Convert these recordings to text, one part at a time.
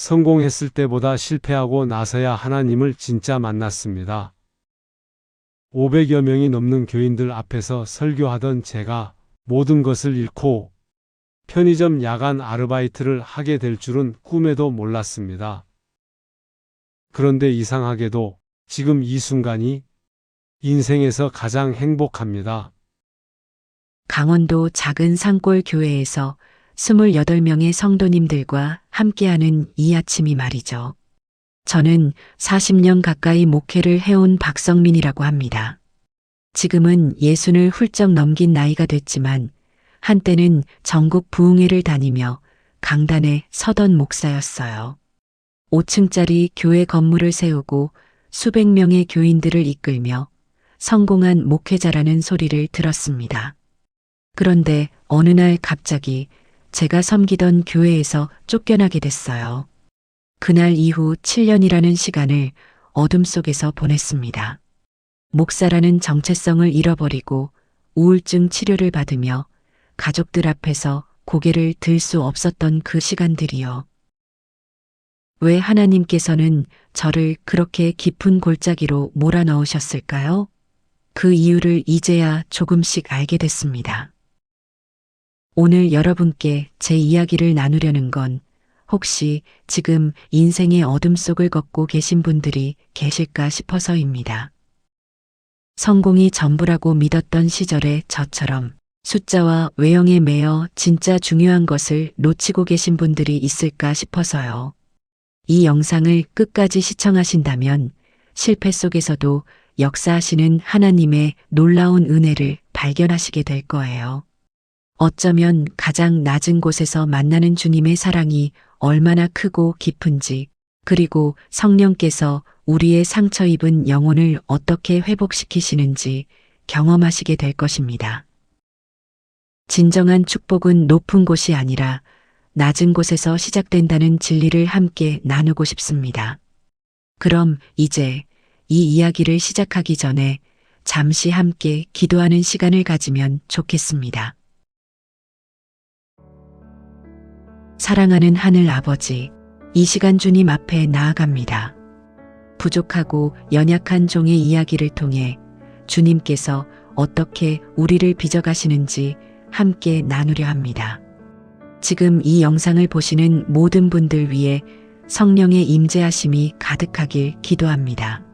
성공했을 때보다 실패하고 나서야 하나님을 진짜 만났습니다. 500여 명이 넘는 교인들 앞에서 설교하던 제가 모든 것을 잃고 편의점 야간 아르바이트를 하게 될 줄은 꿈에도 몰랐습니다. 그런데 이상하게도 지금 이 순간이 인생에서 가장 행복합니다. 강원도 작은 산골 교회에서 28명의 성도님들과 함께하는 이 아침이 말이죠. 저는 40년 가까이 목회를 해온 박성민이라고 합니다. 지금은 60을 훌쩍 넘긴 나이가 됐지만 한때는 전국 부흥회를 다니며 강단에 서던 목사였어요. 5층짜리 교회 건물을 세우고 수백 명의 교인들을 이끌며 성공한 목회자라는 소리를 들었습니다. 그런데 어느 날 갑자기 제가 섬기던 교회에서 쫓겨나게 됐어요. 그날 이후 7년이라는 시간을 어둠 속에서 보냈습니다. 목사라는 정체성을 잃어버리고 우울증 치료를 받으며 가족들 앞에서 고개를 들 수 없었던 그 시간들이요. 왜 하나님께서는 저를 그렇게 깊은 골짜기로 몰아넣으셨을까요? 그 이유를 이제야 조금씩 알게 됐습니다. 오늘 여러분께 제 이야기를 나누려는 건 혹시 지금 인생의 어둠 속을 걷고 계신 분들이 계실까 싶어서입니다. 성공이 전부라고 믿었던 시절의 저처럼 숫자와 외형에 매여 진짜 중요한 것을 놓치고 계신 분들이 있을까 싶어서요. 이 영상을 끝까지 시청하신다면 실패 속에서도 역사하시는 하나님의 놀라운 은혜를 발견하시게 될 거예요. 어쩌면 가장 낮은 곳에서 만나는 주님의 사랑이 얼마나 크고 깊은지, 그리고 성령께서 우리의 상처 입은 영혼을 어떻게 회복시키시는지 경험하시게 될 것입니다. 진정한 축복은 높은 곳이 아니라 낮은 곳에서 시작된다는 진리를 함께 나누고 싶습니다. 그럼 이제 이 이야기를 시작하기 전에 잠시 함께 기도하는 시간을 가지면 좋겠습니다. 사랑하는 하늘 아버지, 이 시간 주님 앞에 나아갑니다. 부족하고 연약한 종의 이야기를 통해 주님께서 어떻게 우리를 빚어가시는지 함께 나누려 합니다. 지금 이 영상을 보시는 모든 분들 위해 성령의 임재하심이 가득하길 기도합니다.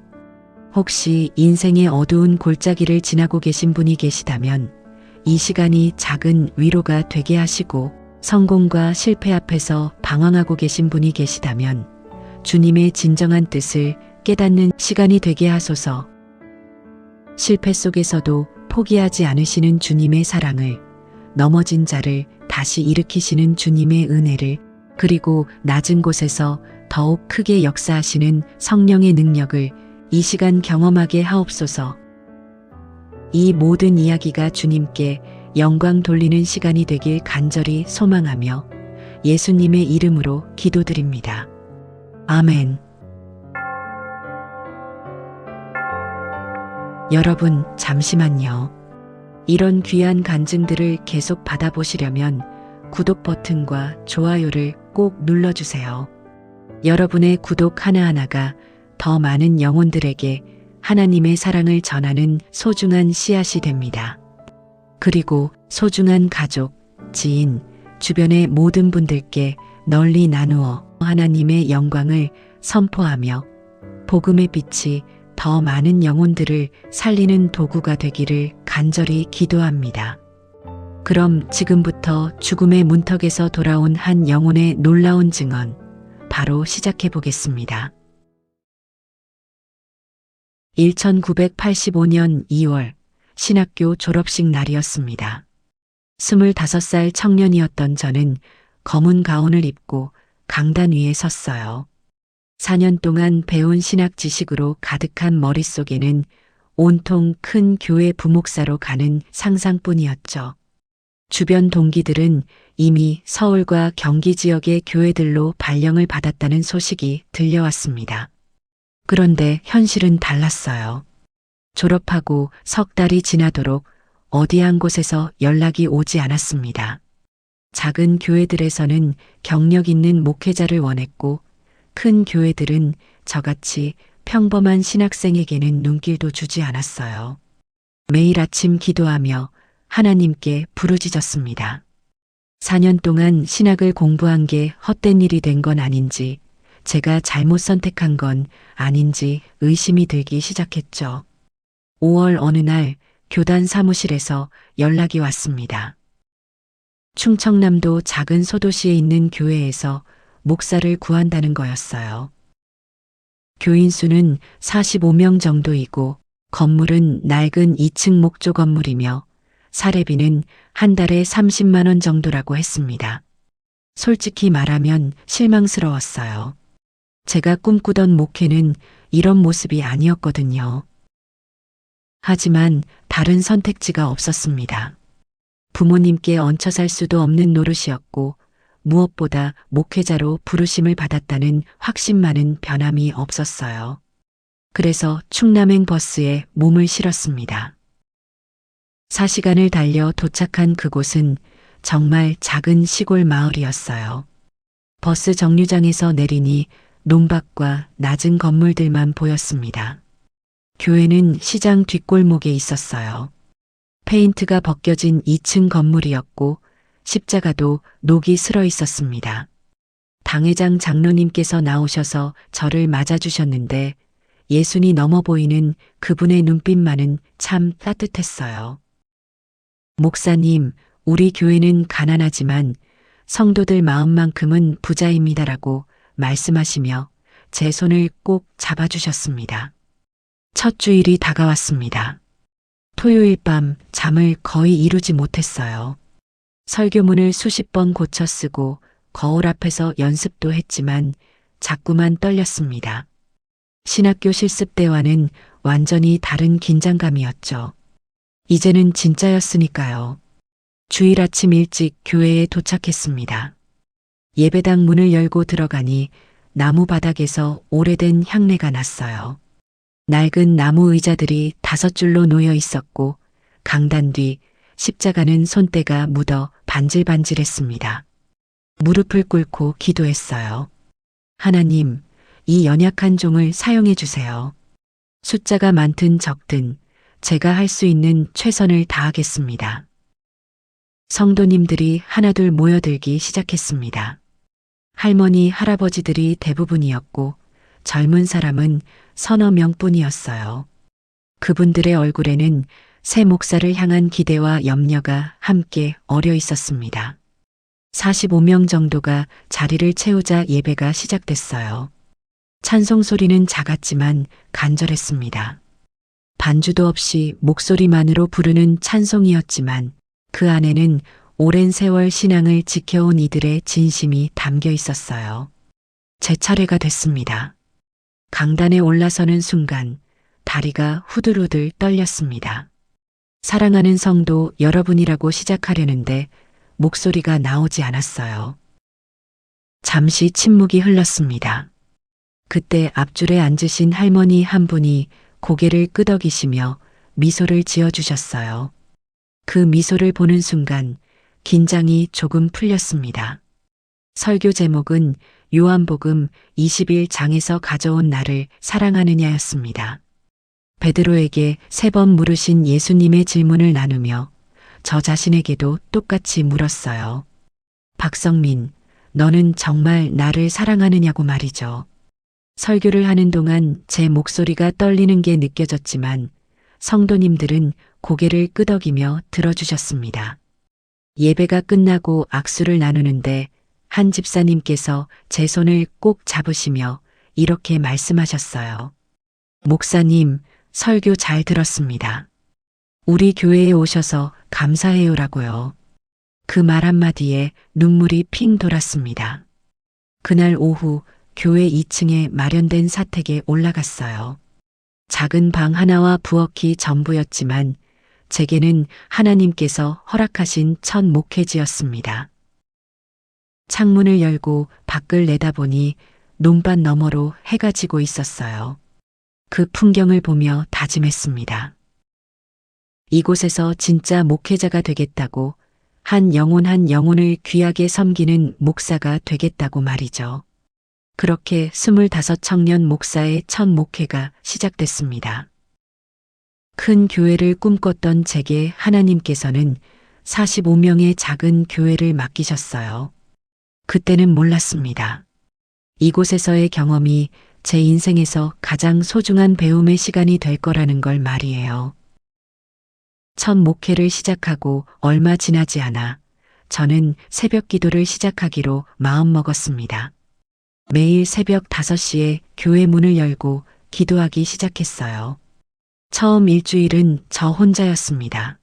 혹시 인생의 어두운 골짜기를 지나고 계신 분이 계시다면 이 시간이 작은 위로가 되게 하시고, 성공과 실패 앞에서 방황하고 계신 분이 계시다면 주님의 진정한 뜻을 깨닫는 시간이 되게 하소서. 실패 속에서도 포기하지 않으시는 주님의 사랑을, 넘어진 자를 다시 일으키시는 주님의 은혜를, 그리고 낮은 곳에서 더욱 크게 역사하시는 성령의 능력을 이 시간 경험하게 하옵소서. 이 모든 이야기가 주님께 영광 돌리는 시간이 되길 간절히 소망하며 예수님의 이름으로 기도드립니다. 아멘. 여러분, 잠시만요. 이런 귀한 간증들을 계속 받아보시려면 구독 버튼과 좋아요를 꼭 눌러주세요. 여러분의 구독 하나하나가 더 많은 영혼들에게 하나님의 사랑을 전하는 소중한 씨앗이 됩니다. 그리고 소중한 가족, 지인, 주변의 모든 분들께 널리 나누어 하나님의 영광을 선포하며 복음의 빛이 더 많은 영혼들을 살리는 도구가 되기를 간절히 기도합니다. 그럼 지금부터 죽음의 문턱에서 돌아온 한 영혼의 놀라운 증언, 바로 시작해 보겠습니다. 1985년 2월 신학교 졸업식 날이었습니다. 25살 청년이었던 저는 검은 가운을 입고 강단 위에 섰어요. 4년 동안 배운 신학 지식으로 가득한 머릿속에는 온통 큰 교회 부목사로 가는 상상뿐이었죠. 주변 동기들은 이미 서울과 경기 지역의 교회들로 발령을 받았다는 소식이 들려왔습니다. 그런데 현실은 달랐어요. 졸업하고 석 달이 지나도록 어디 한 곳에서 연락이 오지 않았습니다. 작은 교회들에서는 경력 있는 목회자를 원했고 큰 교회들은 저같이 평범한 신학생에게는 눈길도 주지 않았어요. 매일 아침 기도하며 하나님께 부르짖었습니다. 4년 동안 신학을 공부한 게 헛된 일이 된 건 아닌지, 제가 잘못 선택한 건 아닌지 의심이 들기 시작했죠. 5월 어느 날 교단 사무실에서 연락이 왔습니다. 충청남도 작은 소도시에 있는 교회에서 목사를 구한다는 거였어요. 교인 수는 45명 정도이고 건물은 낡은 2층 목조 건물이며 사례비는 한 달에 30만 원 정도라고 했습니다. 솔직히 말하면 실망스러웠어요. 제가 꿈꾸던 목회는 이런 모습이 아니었거든요. 하지만 다른 선택지가 없었습니다. 부모님께 얹혀 살 수도 없는 노릇이었고 무엇보다 목회자로 부르심을 받았다는 확신만은 변함이 없었어요. 그래서 충남행 버스에 몸을 실었습니다. 4시간을 달려 도착한 그곳은 정말 작은 시골 마을이었어요. 버스 정류장에서 내리니 논밭과 낮은 건물들만 보였습니다. 교회는 시장 뒷골목에 있었어요. 페인트가 벗겨진 2층 건물이었고 십자가도 녹이 슬어 있었습니다. 당회장 장로님께서 나오셔서 저를 맞아주셨는데 예순이 넘어 보이는 그분의 눈빛만은 참 따뜻했어요. 목사님, 우리 교회는 가난하지만 성도들 마음만큼은 부자입니다라고 말씀하시며 제 손을 꼭 잡아주셨습니다. 첫 주일이 다가왔습니다. 토요일 밤 잠을 거의 이루지 못했어요. 설교문을 수십 번 고쳐 쓰고 거울 앞에서 연습도 했지만 자꾸만 떨렸습니다. 신학교 실습 때와는 완전히 다른 긴장감이었죠. 이제는 진짜였으니까요. 주일 아침 일찍 교회에 도착했습니다. 예배당 문을 열고 들어가니 나무 바닥에서 오래된 향내가 났어요. 낡은 나무 의자들이 5줄로 놓여 있었고 강단 뒤 십자가는 손때가 묻어 반질반질했습니다. 무릎을 꿇고 기도했어요. 하나님, 이 연약한 종을 사용해 주세요. 숫자가 많든 적든 제가 할 수 있는 최선을 다하겠습니다. 성도님들이 하나둘 모여들기 시작했습니다. 할머니, 할아버지들이 대부분이었고 젊은 사람은 서너 명뿐이었어요. 그분들의 얼굴에는 새 목사를 향한 기대와 염려가 함께 어려 있었습니다. 45명 정도가 자리를 채우자 예배가 시작됐어요. 찬송 소리는 작았지만 간절했습니다. 반주도 없이 목소리만으로 부르는 찬송이었지만 그 안에는 오랜 세월 신앙을 지켜온 이들의 진심이 담겨 있었어요. 제 차례가 됐습니다. 강단에 올라서는 순간 다리가 후들후들 떨렸습니다. 사랑하는 성도 여러분이라고 시작하려는데 목소리가 나오지 않았어요. 잠시 침묵이 흘렀습니다. 그때 앞줄에 앉으신 할머니 한 분이 고개를 끄덕이시며 미소를 지어주셨어요. 그 미소를 보는 순간 긴장이 조금 풀렸습니다. 설교 제목은 요한복음 21장에서 가져온 나를 사랑하느냐였습니다. 베드로에게 3번 물으신 예수님의 질문을 나누며 저 자신에게도 똑같이 물었어요. 박성민, 너는 정말 나를 사랑하느냐고 말이죠. 설교를 하는 동안 제 목소리가 떨리는 게 느껴졌지만 성도님들은 고개를 끄덕이며 들어주셨습니다. 예배가 끝나고 악수를 나누는데 한 집사님께서 제 손을 꼭 잡으시며 이렇게 말씀하셨어요. 목사님, 설교 잘 들었습니다. 우리 교회에 오셔서 감사해요라고요. 그 말 한마디에 눈물이 핑 돌았습니다. 그날 오후 교회 2층에 마련된 사택에 올라갔어요. 작은 방 하나와 부엌이 전부였지만 제게는 하나님께서 허락하신 첫 목회지였습니다. 창문을 열고 밖을 내다보니 논밭 너머로 해가 지고 있었어요. 그 풍경을 보며 다짐했습니다. 이곳에서 진짜 목회자가 되겠다고, 한 영혼을 귀하게 섬기는 목사가 되겠다고 말이죠. 그렇게 25 청년 목사의 첫 목회가 시작됐습니다. 큰 교회를 꿈꿨던 제게 하나님께서는 45명의 작은 교회를 맡기셨어요. 그때는 몰랐습니다. 이곳에서의 경험이 제 인생에서 가장 소중한 배움의 시간이 될 거라는 걸 말이에요. 첫 목회를 시작하고 얼마 지나지 않아 저는 새벽 기도를 시작하기로 마음먹었습니다. 매일 새벽 5시에 교회 문을 열고 기도하기 시작했어요. 처음 일주일은 저 혼자였습니다.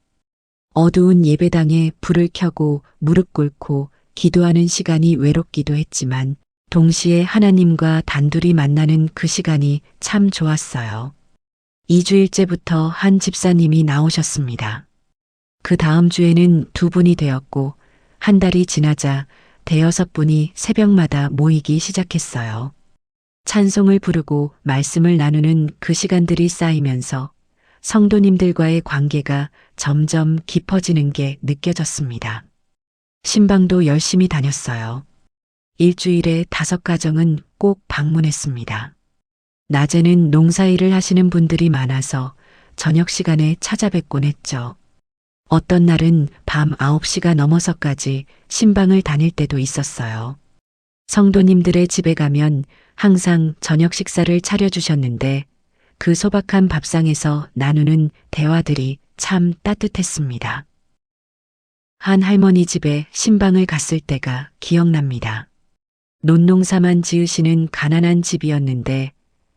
어두운 예배당에 불을 켜고 무릎 꿇고 기도하는 시간이 외롭기도 했지만 동시에 하나님과 단둘이 만나는 그 시간이 참 좋았어요. 2주일째부터 한 집사님이 나오셨습니다. 그 다음 주에는 2분이 되었고 한 달이 지나자 5분이 새벽마다 모이기 시작했어요. 찬송을 부르고 말씀을 나누는 그 시간들이 쌓이면서 성도님들과의 관계가 점점 깊어지는 게 느껴졌습니다. 신방도 열심히 다녔어요. 일주일에 5가정은 꼭 방문했습니다. 낮에는 농사일을 하시는 분들이 많아서 저녁 시간에 찾아뵙곤 했죠. 어떤 날은 밤 9시가 넘어서까지 신방을 다닐 때도 있었어요. 성도님들의 집에 가면 항상 저녁 식사를 차려주셨는데 그 소박한 밥상에서 나누는 대화들이 참 따뜻했습니다. 한 할머니 집에 신방을 갔을 때가 기억납니다. 논농사만 지으시는 가난한 집이었는데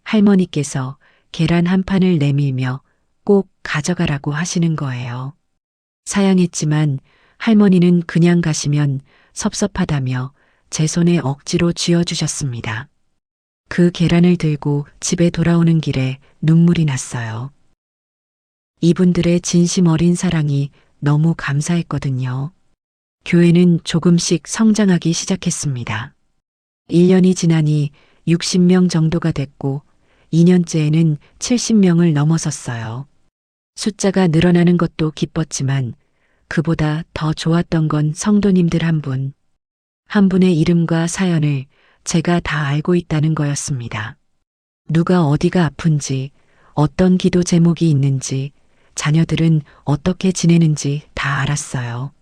할머니께서 계란 한 판을 내밀며 꼭 가져가라고 하시는 거예요. 사양했지만 할머니는 그냥 가시면 섭섭하다며 제 손에 억지로 쥐어주셨습니다. 그 계란을 들고 집에 돌아오는 길에 눈물이 났어요. 이분들의 진심 어린 사랑이 너무 감사했거든요. 교회는 조금씩 성장하기 시작했습니다. 1년이 지나니 60명 정도가 됐고 2년째에는 70명을 넘어섰어요. 숫자가 늘어나는 것도 기뻤지만 그보다 더 좋았던 건 성도님들 한 분, 한 분의 이름과 사연을 제가 다 알고 있다는 거였습니다. 누가 어디가 아픈지, 어떤 기도 제목이 있는지, 자녀들은 어떻게 지내는지 다 알았어요.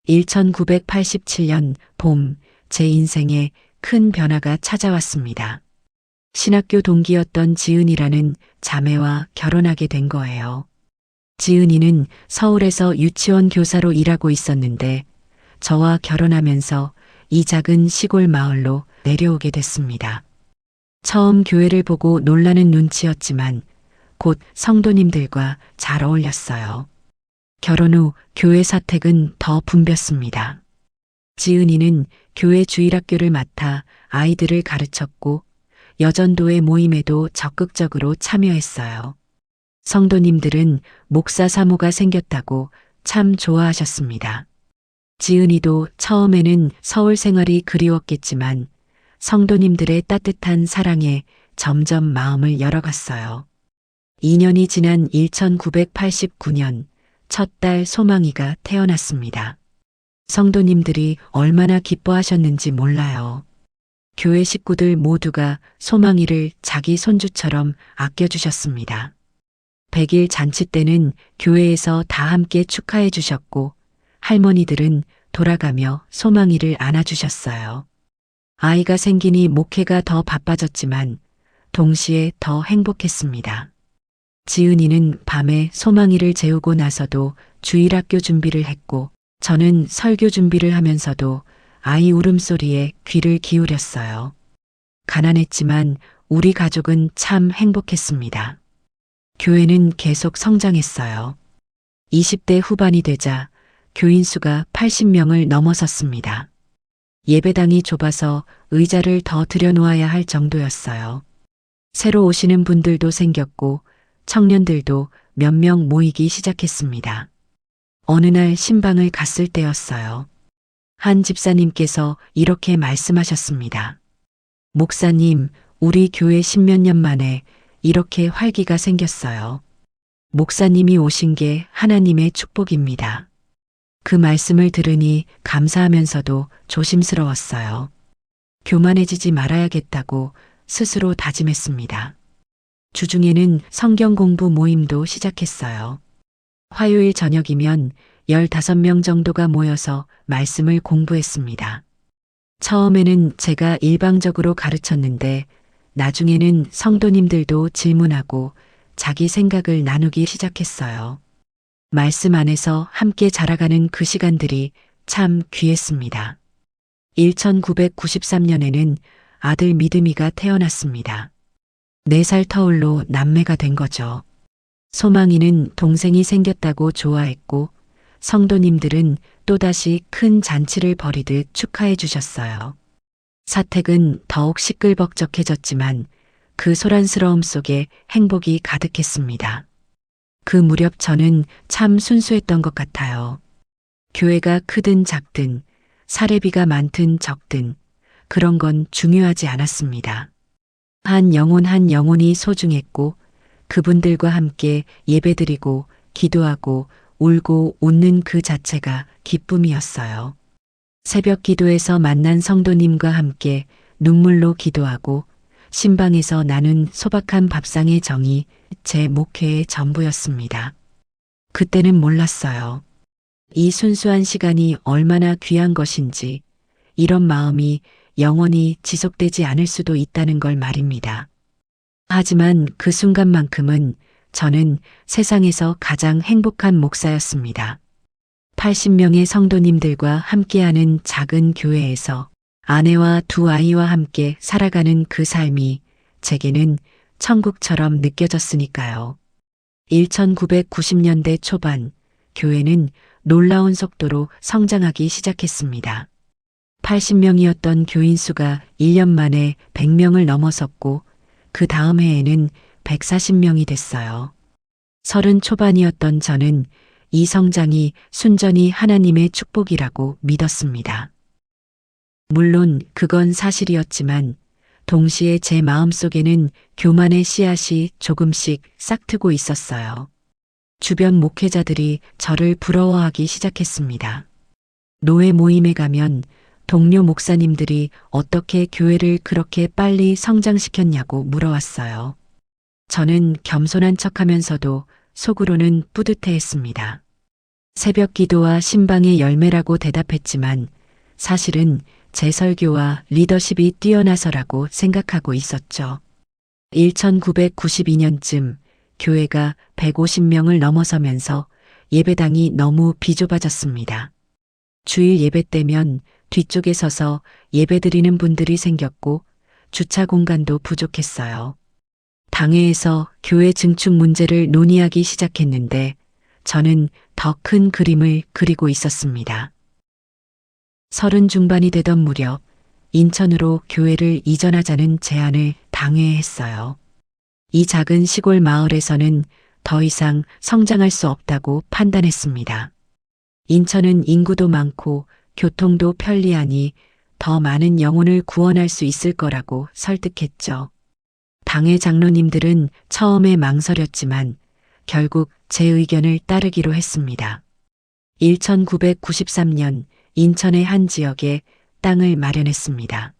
1987년 봄, 제 인생에 큰 변화가 찾아왔습니다. 신학교 동기였던 지은이라는 자매와 결혼하게 된 거예요. 지은이는 서울에서 유치원 교사로 일하고 있었는데 저와 결혼하면서 이 작은 시골 마을로 내려오게 됐습니다. 처음 교회를 보고 놀라는 눈치였지만 곧 성도님들과 잘 어울렸어요. 결혼 후 교회 사택은 더 붐볐습니다. 지은이는 교회 주일학교를 맡아 아이들을 가르쳤고 여전도의 모임에도 적극적으로 참여했어요. 성도님들은 목사 사모가 생겼다고 참 좋아하셨습니다. 지은이도 처음에는 서울 생활이 그리웠겠지만 성도님들의 따뜻한 사랑에 점점 마음을 열어갔어요. 2년이 지난 1989년 첫 딸 소망이가 태어났습니다. 성도님들이 얼마나 기뻐하셨는지 몰라요. 교회 식구들 모두가 소망이를 자기 손주처럼 아껴주셨습니다. 100일 잔치 때는 교회에서 다 함께 축하해 주셨고 할머니들은 돌아가며 소망이를 안아주셨어요. 아이가 생기니 목회가 더 바빠졌지만 동시에 더 행복했습니다. 지은이는 밤에 소망이를 재우고 나서도 주일학교 준비를 했고 저는 설교 준비를 하면서도 아이 울음소리에 귀를 기울였어요. 가난했지만 우리 가족은 참 행복했습니다. 교회는 계속 성장했어요. 20대 후반이 되자 교인 수가 80명을 넘어섰습니다. 예배당이 좁아서 의자를 더 들여놓아야 할 정도였어요. 새로 오시는 분들도 생겼고 청년들도 몇 명 모이기 시작했습니다. 어느 날 신방을 갔을 때였어요. 한 집사님께서 이렇게 말씀하셨습니다. 목사님, 우리 교회 10몇 년 만에 이렇게 활기가 생겼어요. 목사님이 오신 게 하나님의 축복입니다. 그 말씀을 들으니 감사하면서도 조심스러웠어요. 교만해지지 말아야겠다고 스스로 다짐했습니다. 주중에는 성경 공부 모임도 시작했어요. 화요일 저녁이면 15명 정도가 모여서 말씀을 공부했습니다. 처음에는 제가 일방적으로 가르쳤는데 나중에는 성도님들도 질문하고 자기 생각을 나누기 시작했어요. 말씀 안에서 함께 자라가는 그 시간들이 참 귀했습니다. 1993년에는 아들 믿음이가 태어났습니다. 4살 터울로 남매가 된 거죠. 소망이는 동생이 생겼다고 좋아했고 성도님들은 또다시 큰 잔치를 벌이듯 축하해 주셨어요. 사택은 더욱 시끌벅적해졌지만 그 소란스러움 속에 행복이 가득했습니다. 그 무렵 저는 참 순수했던 것 같아요. 교회가 크든 작든 사례비가 많든 적든 그런 건 중요하지 않았습니다. 한 영혼이 소중했고 그분들과 함께 예배드리고 기도하고 울고 웃는 그 자체가 기쁨이었어요. 새벽 기도에서 만난 성도님과 함께 눈물로 기도하고 신방에서 나눈 소박한 밥상의 정이 제 목회의 전부였습니다. 그때는 몰랐어요. 이 순수한 시간이 얼마나 귀한 것인지, 이런 마음이 영원히 지속되지 않을 수도 있다는 걸 말입니다. 하지만 그 순간만큼은 저는 세상에서 가장 행복한 목사였습니다. 80명의 성도님들과 함께하는 작은 교회에서 아내와 2 아이와 함께 살아가는 그 삶이 제게는 천국처럼 느껴졌으니까요. 1990년대 초반 교회는 놀라운 속도로 성장하기 시작했습니다. 80명이었던 교인 수가 1년 만에 100명을 넘어섰고 그 다음 해에는 140명이 됐어요. 30 초반이었던 저는 이 성장이 순전히 하나님의 축복이라고 믿었습니다. 물론 그건 사실이었지만 동시에 제 마음속에는 교만의 씨앗이 조금씩 싹트고 있었어요. 주변 목회자들이 저를 부러워하기 시작했습니다. 노예 모임에 가면 동료 목사님들이 어떻게 교회를 그렇게 빨리 성장시켰냐고 물어왔어요. 저는 겸손한 척하면서도 속으로는 뿌듯해했습니다. 새벽 기도와 신방의 열매라고 대답했지만 사실은 제 설교와 리더십이 뛰어나서라고 생각하고 있었죠. 1992년쯤 교회가 150명을 넘어서면서 예배당이 너무 비좁아졌습니다. 주일 예배 때면 뒤쪽에 서서 예배드리는 분들이 생겼고 주차 공간도 부족했어요. 당회에서 교회 증축 문제를 논의하기 시작했는데 저는 더 큰 그림을 그리고 있었습니다. 30 중반이 되던 무렵 인천으로 교회를 이전하자는 제안을 당회에 했어요. 이 작은 시골 마을에서는 더 이상 성장할 수 없다고 판단했습니다. 인천은 인구도 많고 교통도 편리하니 더 많은 영혼을 구원할 수 있을 거라고 설득했죠. 당회 장로님들은 처음에 망설였지만 결국 제 의견을 따르기로 했습니다. 1993년 인천의 한 지역에 땅을 마련했습니다.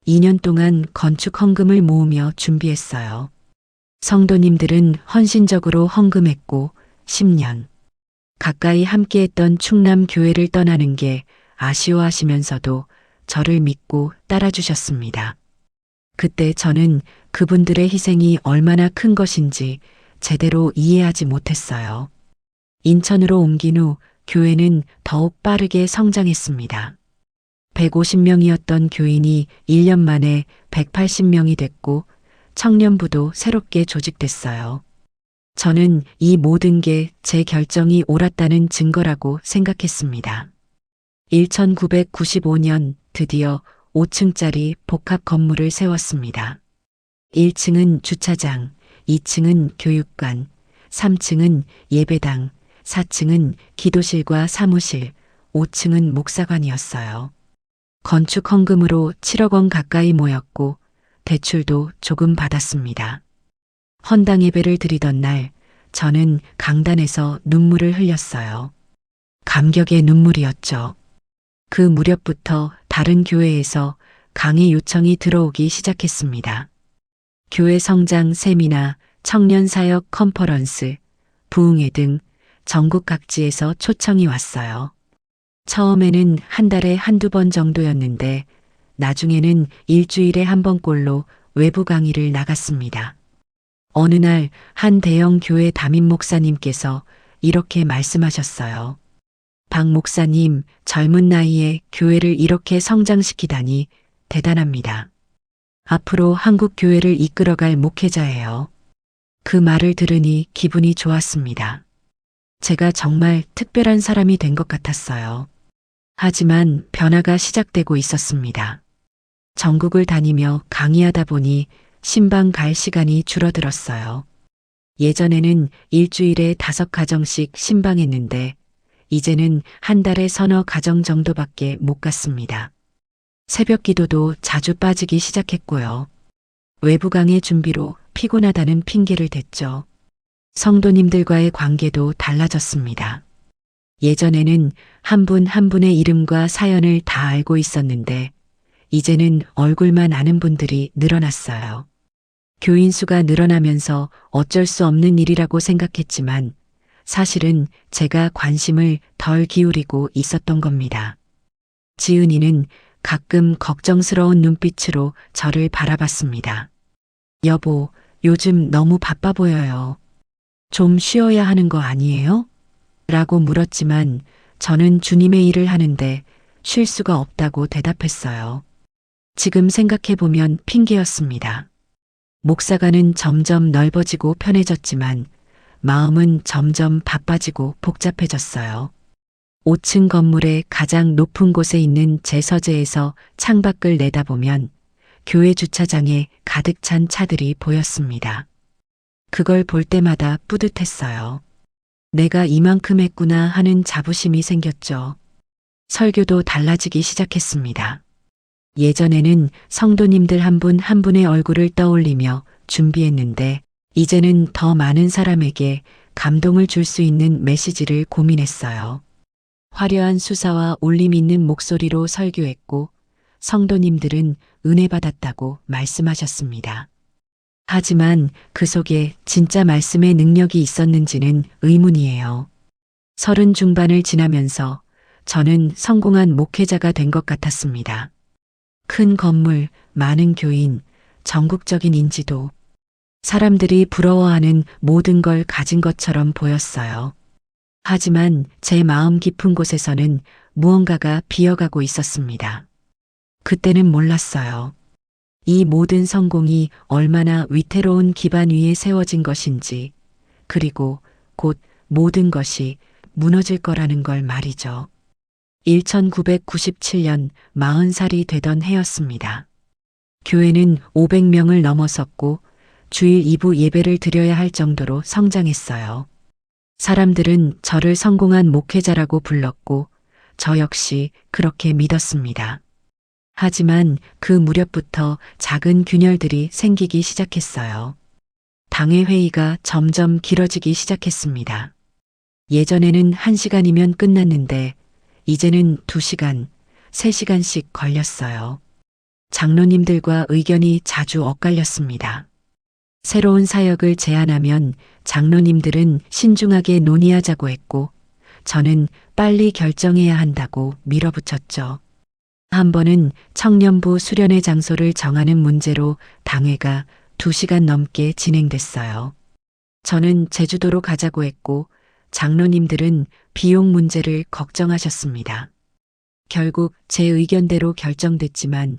2년 동안 건축 헌금을 모으며 준비했어요. 성도님들은 헌신적으로 헌금했고 10년 가까이 함께했던 충남 교회를 떠나는 게 아쉬워하시면서도 저를 믿고 따라주셨습니다. 그때 저는 그분들의 희생이 얼마나 큰 것인지 제대로 이해하지 못했어요. 인천으로 옮긴 후 교회는 더욱 빠르게 성장했습니다. 150명이었던 교인이 1년 만에 180명이 됐고 청년부도 새롭게 조직됐어요. 저는 이 모든 게 제 결정이 옳았다는 증거라고 생각했습니다. 1995년 드디어 5층짜리 복합 건물을 세웠습니다. 1층은 주차장, 2층은 교육관, 3층은 예배당, 4층은 기도실과 사무실, 5층은 목사관이었어요. 건축 헌금으로 7억 원 가까이 모였고 대출도 조금 받았습니다. 헌당 예배를 드리던 날 저는 강단에서 눈물을 흘렸어요. 감격의 눈물이었죠. 그 무렵부터 다른 교회에서 강의 요청이 들어오기 시작했습니다. 교회 성장 세미나, 청년 사역 컨퍼런스, 부흥회 등 전국 각지에서 초청이 왔어요. 처음에는 한 달에 한두 번 정도였는데 나중에는 일주일에 한 번꼴로 외부 강의를 나갔습니다. 어느 날 한 대형 교회 담임 목사님께서 이렇게 말씀하셨어요. 박 목사님, 젊은 나이에 교회를 이렇게 성장시키다니 대단합니다. 앞으로 한국 교회를 이끌어갈 목회자예요. 그 말을 들으니 기분이 좋았습니다. 제가 정말 특별한 사람이 된 것 같았어요. 하지만 변화가 시작되고 있었습니다. 전국을 다니며 강의하다 보니 신방 갈 시간이 줄어들었어요. 예전에는 일주일에 5가정씩 신방했는데 이제는 한 달에 서너 가정 정도밖에 못 갔습니다. 새벽 기도도 자주 빠지기 시작했고요. 외부 강의 준비로 피곤하다는 핑계를 댔죠. 성도님들과의 관계도 달라졌습니다. 예전에는 한 분 한 분의 이름과 사연을 다 알고 있었는데 이제는 얼굴만 아는 분들이 늘어났어요. 교인 수가 늘어나면서 어쩔 수 없는 일이라고 생각했지만 사실은 제가 관심을 덜 기울이고 있었던 겁니다. 지은이는 가끔 걱정스러운 눈빛으로 저를 바라봤습니다. 여보, 요즘 너무 바빠 보여요. 좀 쉬어야 하는 거 아니에요? 라고 물었지만 저는 주님의 일을 하는데 쉴 수가 없다고 대답했어요. 지금 생각해보면 핑계였습니다. 목사관은 점점 넓어지고 편해졌지만 마음은 점점 바빠지고 복잡해졌어요. 5층 건물의 가장 높은 곳에 있는 제 서재에서 창밖을 내다보면 교회 주차장에 가득 찬 차들이 보였습니다. 그걸 볼 때마다 뿌듯했어요. 내가 이만큼 했구나 하는 자부심이 생겼죠. 설교도 달라지기 시작했습니다. 예전에는 성도님들 한 분 한 분의 얼굴을 떠올리며 준비했는데 이제는 더 많은 사람에게 감동을 줄 수 있는 메시지를 고민했어요. 화려한 수사와 울림 있는 목소리로 설교했고 성도님들은 은혜 받았다고 말씀하셨습니다. 하지만 그 속에 진짜 말씀의 능력이 있었는지는 의문이에요. 30 중반을 지나면서 저는 성공한 목회자가 된 것 같았습니다. 큰 건물, 많은 교인, 전국적인 인지도, 사람들이 부러워하는 모든 걸 가진 것처럼 보였어요. 하지만 제 마음 깊은 곳에서는 무언가가 비어가고 있었습니다. 그때는 몰랐어요. 이 모든 성공이 얼마나 위태로운 기반 위에 세워진 것인지, 그리고 곧 모든 것이 무너질 거라는 걸 말이죠. 1997년 40살이 되던 해였습니다. 교회는 500명을 넘어섰고 주일 2부 예배를 드려야 할 정도로 성장했어요. 사람들은 저를 성공한 목회자라고 불렀고 저 역시 그렇게 믿었습니다. 하지만 그 무렵부터 작은 균열들이 생기기 시작했어요. 당회 회의가 점점 길어지기 시작했습니다. 예전에는 1시간이면 끝났는데 이제는 2시간, 3시간씩 걸렸어요. 장로님들과 의견이 자주 엇갈렸습니다. 새로운 사역을 제안하면 장로님들은 신중하게 논의하자고 했고 저는 빨리 결정해야 한다고 밀어붙였죠. 한 번은 청년부 수련회 장소를 정하는 문제로 당회가 2시간 넘게 진행됐어요. 저는 제주도로 가자고 했고 장로님들은 비용 문제를 걱정하셨습니다. 결국 제 의견대로 결정됐지만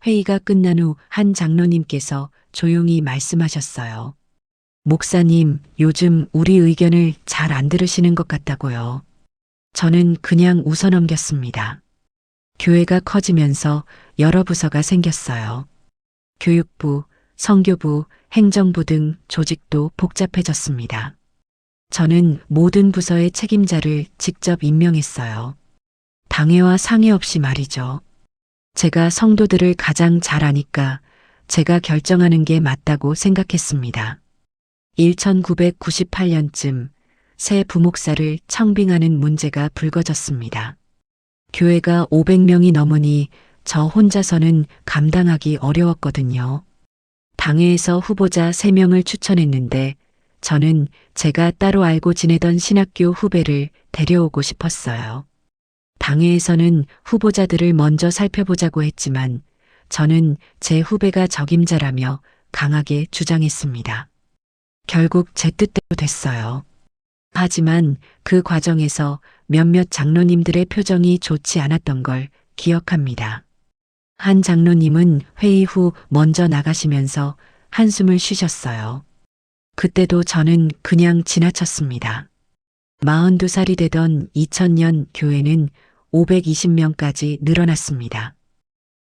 회의가 끝난 후 한 장로님께서 조용히 말씀하셨어요. 목사님, 요즘 우리 의견을 잘 안 들으시는 것 같다고요. 저는 그냥 웃어넘겼습니다. 교회가 커지면서 여러 부서가 생겼어요. 교육부, 선교부, 행정부 등 조직도 복잡해졌습니다. 저는 모든 부서의 책임자를 직접 임명했어요. 당회와 상의 없이 말이죠. 제가 성도들을 가장 잘 아니까 제가 결정하는 게 맞다고 생각했습니다. 1998년쯤 새 부목사를 청빙하는 문제가 불거졌습니다. 교회가 500명이 넘으니 저 혼자서는 감당하기 어려웠거든요. 당회에서 후보자 3명을 추천했는데 저는 제가 따로 알고 지내던 신학교 후배를 데려오고 싶었어요. 당회에서는 후보자들을 먼저 살펴보자고 했지만 저는 제 후배가 적임자라며 강하게 주장했습니다. 결국 제 뜻대로 됐어요. 하지만 그 과정에서 몇몇 장로님들의 표정이 좋지 않았던 걸 기억합니다. 한 장로님은 회의 후 먼저 나가시면서 한숨을 쉬셨어요. 그때도 저는 그냥 지나쳤습니다. 42살이 되던 2000년 교회는 520명까지 늘어났습니다.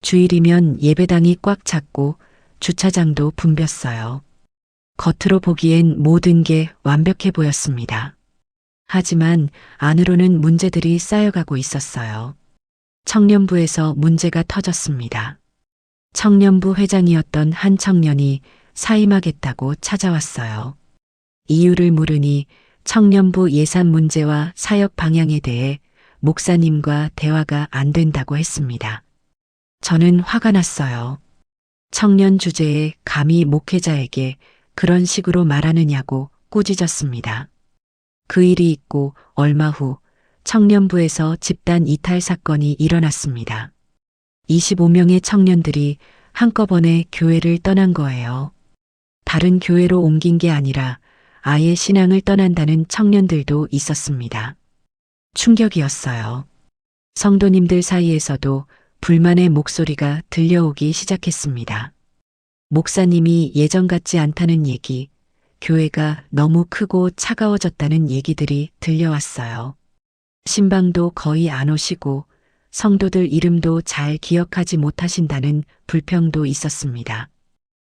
주일이면 예배당이 꽉 찼고 주차장도 붐볐어요. 겉으로 보기엔 모든 게 완벽해 보였습니다. 하지만 안으로는 문제들이 쌓여가고 있었어요. 청년부에서 문제가 터졌습니다. 청년부 회장이었던 한 청년이 사임하겠다고 찾아왔어요. 이유를 물으니 청년부 예산 문제와 사역 방향에 대해 목사님과 대화가 안 된다고 했습니다. 저는 화가 났어요. 청년 주제에 감히 목회자에게 그런 식으로 말하느냐고 꾸짖었습니다. 그 일이 있고 얼마 후 청년부에서 집단 이탈 사건이 일어났습니다. 25명의 청년들이 한꺼번에 교회를 떠난 거예요. 다른 교회로 옮긴 게 아니라 아예 신앙을 떠난다는 청년들도 있었습니다. 충격이었어요. 성도님들 사이에서도 불만의 목소리가 들려오기 시작했습니다. 목사님이 예전 같지 않다는 얘기, 교회가 너무 크고 차가워졌다는 얘기들이 들려왔어요. 신방도 거의 안 오시고 성도들 이름도 잘 기억하지 못하신다는 불평도 있었습니다.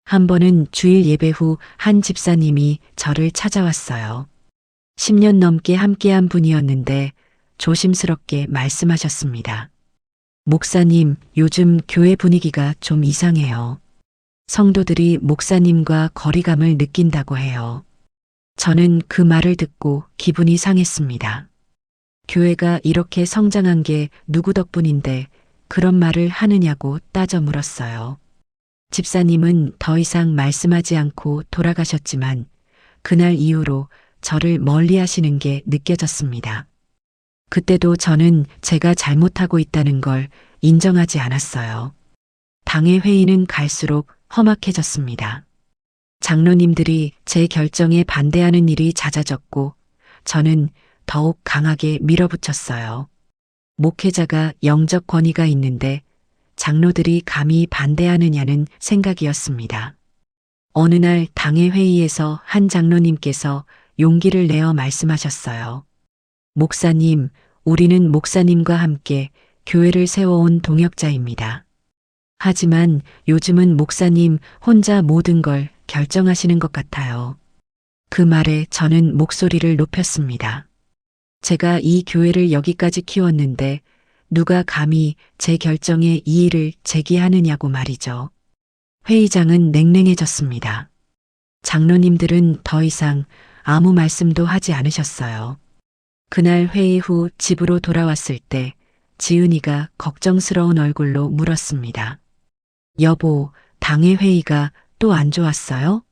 한 번은 주일 예배 후 한 집사님이 저를 찾아왔어요. 10년 넘게 함께한 분이었는데 조심스럽게 말씀하셨습니다. 목사님, 요즘 교회 분위기가 좀 이상해요. 성도들이 목사님과 거리감을 느낀다고 해요. 저는 그 말을 듣고 기분이 상했습니다. 교회가 이렇게 성장한 게 누구 덕분인데 그런 말을 하느냐고 따져 물었어요. 집사님은 더 이상 말씀하지 않고 돌아가셨지만 그날 이후로 저를 멀리 하시는 게 느껴졌습니다. 그때도 저는 제가 잘못하고 있다는 걸 인정하지 않았어요. 당의 회의는 갈수록 험악해졌습니다. 장로님들이 제 결정에 반대하는 일이 잦아졌고 저는 더욱 강하게 밀어붙였어요. 목회자가 영적 권위가 있는데 장로들이 감히 반대하느냐는 생각이었습니다. 어느 날 당의 회의에서 한 장로님께서 용기를 내어 말씀하셨어요. 목사님, 우리는 목사님과 함께 교회를 세워온 동역자입니다. 하지만 요즘은 목사님 혼자 모든 걸 결정하시는 것 같아요. 그 말에 저는 목소리를 높였습니다. 제가 이 교회를 여기까지 키웠는데 누가 감히 제 결정에 이의를 제기하느냐고 말이죠. 회의장은 냉랭해졌습니다. 장로님들은 더 이상 아무 말씀도 하지 않으셨어요. 그날 회의 후 집으로 돌아왔을 때 지은이가 걱정스러운 얼굴로 물었습니다. 여보, 당의 회의가 또 안 좋았어요?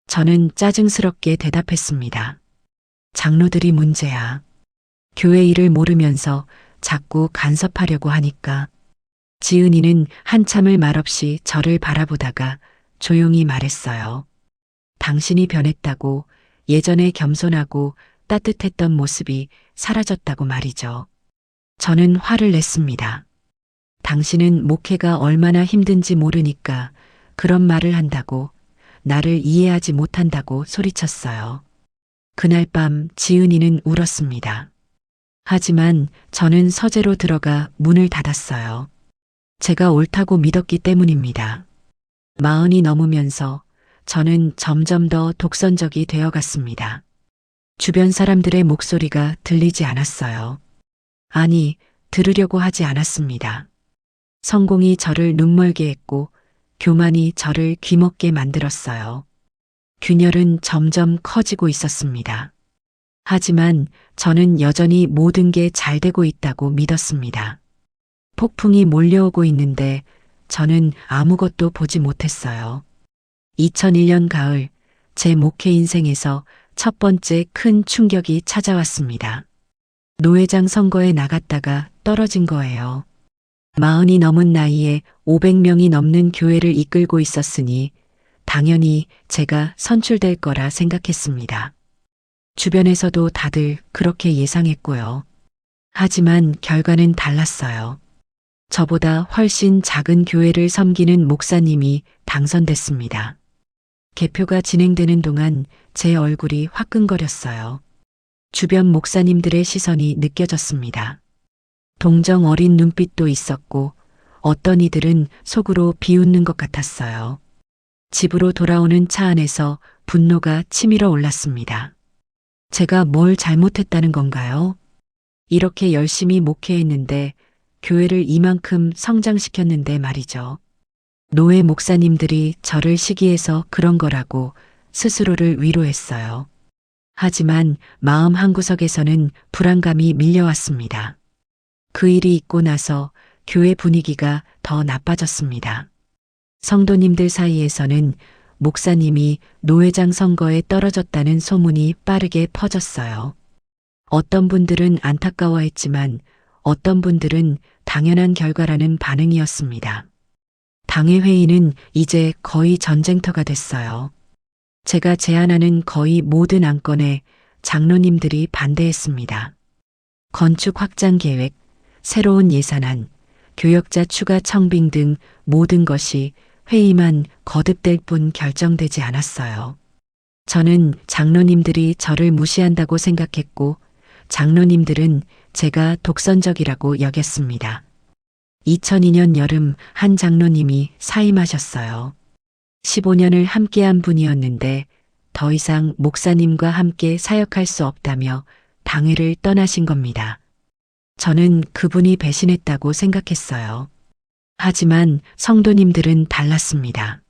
저는 짜증스럽게 대답했습니다. 장로들이 문제야. 교회 일을 모르면서 자꾸 간섭하려고 하니까. 지은이는 한참을 말없이 저를 바라보다가 조용히 말했어요. 당신이 변했다고, 예전에 겸손하고 따뜻했던 모습이 사라졌다고 말이죠. 저는 화를 냈습니다. 당신은 목회가 얼마나 힘든지 모르니까 그런 말을 한다고, 나를 이해하지 못한다고 소리쳤어요. 그날 밤 지은이는 울었습니다. 하지만 저는 서재로 들어가 문을 닫았어요. 제가 옳다고 믿었기 때문입니다. 40이 넘으면서 저는 점점 더 독선적이 되어갔습니다. 주변 사람들의 목소리가 들리지 않았어요. 아니, 들으려고 하지 않았습니다. 성공이 저를 눈멀게 했고 교만이 저를 귀먹게 만들었어요. 균열은 점점 커지고 있었습니다. 하지만 저는 여전히 모든 게 잘 되고 있다고 믿었습니다. 폭풍이 몰려오고 있는데 저는 아무것도 보지 못했어요. 2001년 가을, 제 목회 인생에서 첫 번째 큰 충격이 찾아왔습니다. 노회장 선거에 나갔다가 떨어진 거예요. 40이 넘은 나이에 500명이 넘는 교회를 이끌고 있었으니 당연히 제가 선출될 거라 생각했습니다. 주변에서도 다들 그렇게 예상했고요. 하지만 결과는 달랐어요. 저보다 훨씬 작은 교회를 섬기는 목사님이 당선됐습니다. 개표가 진행되는 동안 제 얼굴이 화끈거렸어요. 주변 목사님들의 시선이 느껴졌습니다. 동정 어린 눈빛도 있었고 어떤 이들은 속으로 비웃는 것 같았어요. 집으로 돌아오는 차 안에서 분노가 치밀어 올랐습니다. 제가 뭘 잘못했다는 건가요? 이렇게 열심히 목회했는데 교회를 이만큼 성장시켰는데 말이죠. 노예 목사님들이 저를 시기해서 그런 거라고 스스로를 위로했어요. 하지만 마음 한구석에서는 불안감이 밀려왔습니다. 그 일이 있고 나서 교회 분위기가 더 나빠졌습니다. 성도님들 사이에서는 목사님이 노회장 선거에 떨어졌다는 소문이 빠르게 퍼졌어요. 어떤 분들은 안타까워했지만 어떤 분들은 당연한 결과라는 반응이었습니다. 당회 회의는 이제 거의 전쟁터가 됐어요. 제가 제안하는 거의 모든 안건에 장로님들이 반대했습니다. 건축 확장 계획, 새로운 예산안, 교역자 추가 청빙 등 모든 것이 회의만 거듭될 뿐 결정되지 않았어요. 저는 장로님들이 저를 무시한다고 생각했고 장로님들은 제가 독선적이라고 여겼습니다. 2002년 여름 한 장로님이 사임하셨어요. 15년을 함께한 분이었는데 더 이상 목사님과 함께 사역할 수 없다며 당회를 떠나신 겁니다. 저는 그분이 배신했다고 생각했어요. 하지만 성도님들은 달랐습니다.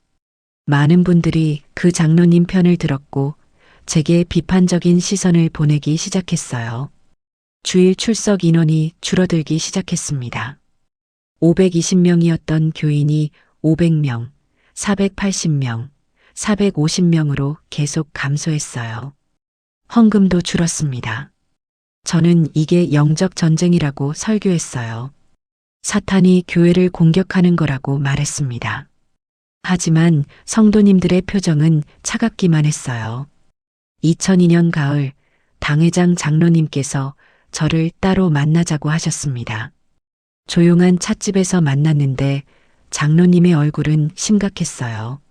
많은 분들이 그 장로님 편을 들었고 제게 비판적인 시선을 보내기 시작했어요. 주일 출석 인원이 줄어들기 시작했습니다. 520명이었던 교인이 500명, 480명, 450명으로 계속 감소했어요. 헌금도 줄었습니다. 저는 이게 영적 전쟁이라고 설교했어요. 사탄이 교회를 공격하는 거라고 말했습니다. 하지만 성도님들의 표정은 차갑기만 했어요. 2002년 가을 당회장 장로님께서 저를 따로 만나자고 하셨습니다. 조용한 찻집에서 만났는데 장로님의 얼굴은 심각했어요.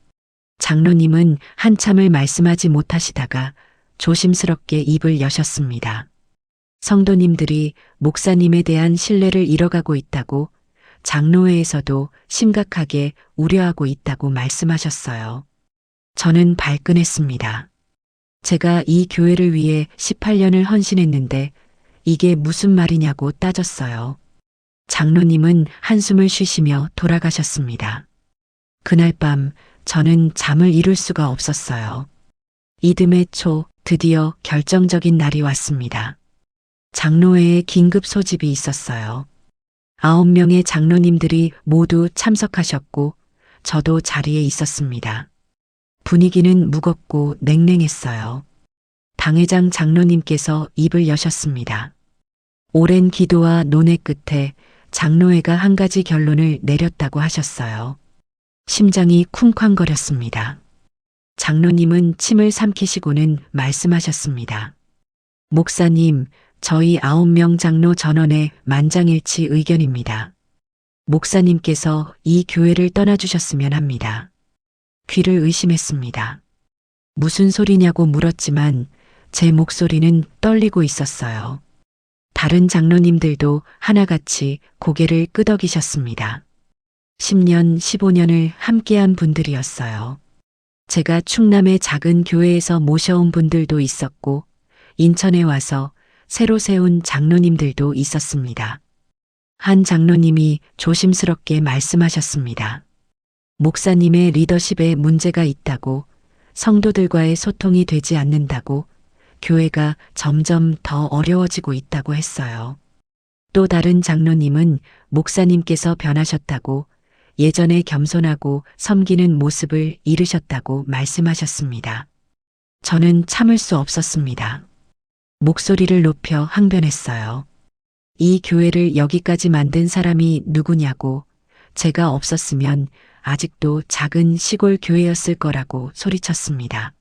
장로님은 한참을 말씀하지 못하시다가 조심스럽게 입을 여셨습니다. 성도님들이 목사님에 대한 신뢰를 잃어가고 있다고 장로회에서도 심각하게 우려하고 있다고 말씀하셨어요. 저는 발끈했습니다. 제가 이 교회를 위해 18년을 헌신했는데 이게 무슨 말이냐고 따졌어요. 장로님은 한숨을 쉬시며 돌아가셨습니다. 그날 밤 저는 잠을 이룰 수가 없었어요. 이듬해 초 드디어 결정적인 날이 왔습니다. 장로회에 긴급 소집이 있었어요. 9명의 장로님들이 모두 참석하셨고 저도 자리에 있었습니다. 분위기는 무겁고 냉랭했어요. 당회장 장로님께서 입을 여셨습니다. 오랜 기도와 논의 끝에 장로회가 한 가지 결론을 내렸다고 하셨어요. 심장이 쿵쾅거렸습니다. 장로님은 침을 삼키시고는 말씀하셨습니다. 목사님, 저희 9명 장로 전원의 만장일치 의견입니다. 목사님께서 이 교회를 떠나주셨으면 합니다. 귀를 의심했습니다. 무슨 소리냐고 물었지만 제 목소리는 떨리고 있었어요. 다른 장로님들도 하나같이 고개를 끄덕이셨습니다. 10년, 15년을 함께한 분들이었어요. 제가 충남의 작은 교회에서 모셔온 분들도 있었고 인천에 와서 새로 세운 장로님들도 있었습니다. 한 장로님이 조심스럽게 말씀하셨습니다. 목사님의 리더십에 문제가 있다고, 성도들과의 소통이 되지 않는다고, 교회가 점점 더 어려워지고 있다고 했어요. 또 다른 장로님은 목사님께서 변하셨다고, 예전에 겸손하고 섬기는 모습을 잃으셨다고 말씀하셨습니다. 저는 참을 수 없었습니다. 목소리를 높여 항변했어요. 이 교회를 여기까지 만든 사람이 누구냐고, 제가 없었으면 아직도 작은 시골 교회였을 거라고 소리쳤습니다.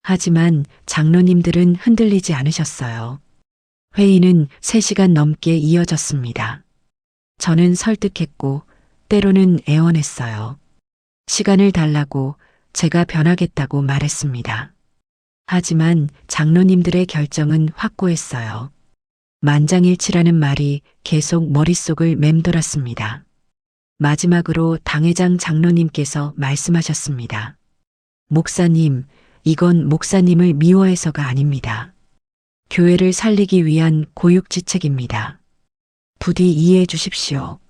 하지만 장로님들은 흔들리지 않으셨어요. 회의는 3시간 넘게 이어졌습니다. 저는 설득했고 때로는 애원했어요. 시간을 달라고, 제가 변하겠다고 말했습니다. 하지만 장로님들의 결정은 확고했어요. 만장일치라는 말이 계속 머릿속을 맴돌았습니다. 마지막으로 당회장 장로님께서 말씀하셨습니다. 목사님, 이건 목사님을 미워해서가 아닙니다. 교회를 살리기 위한 고육지책입니다. 부디 이해해 주십시오.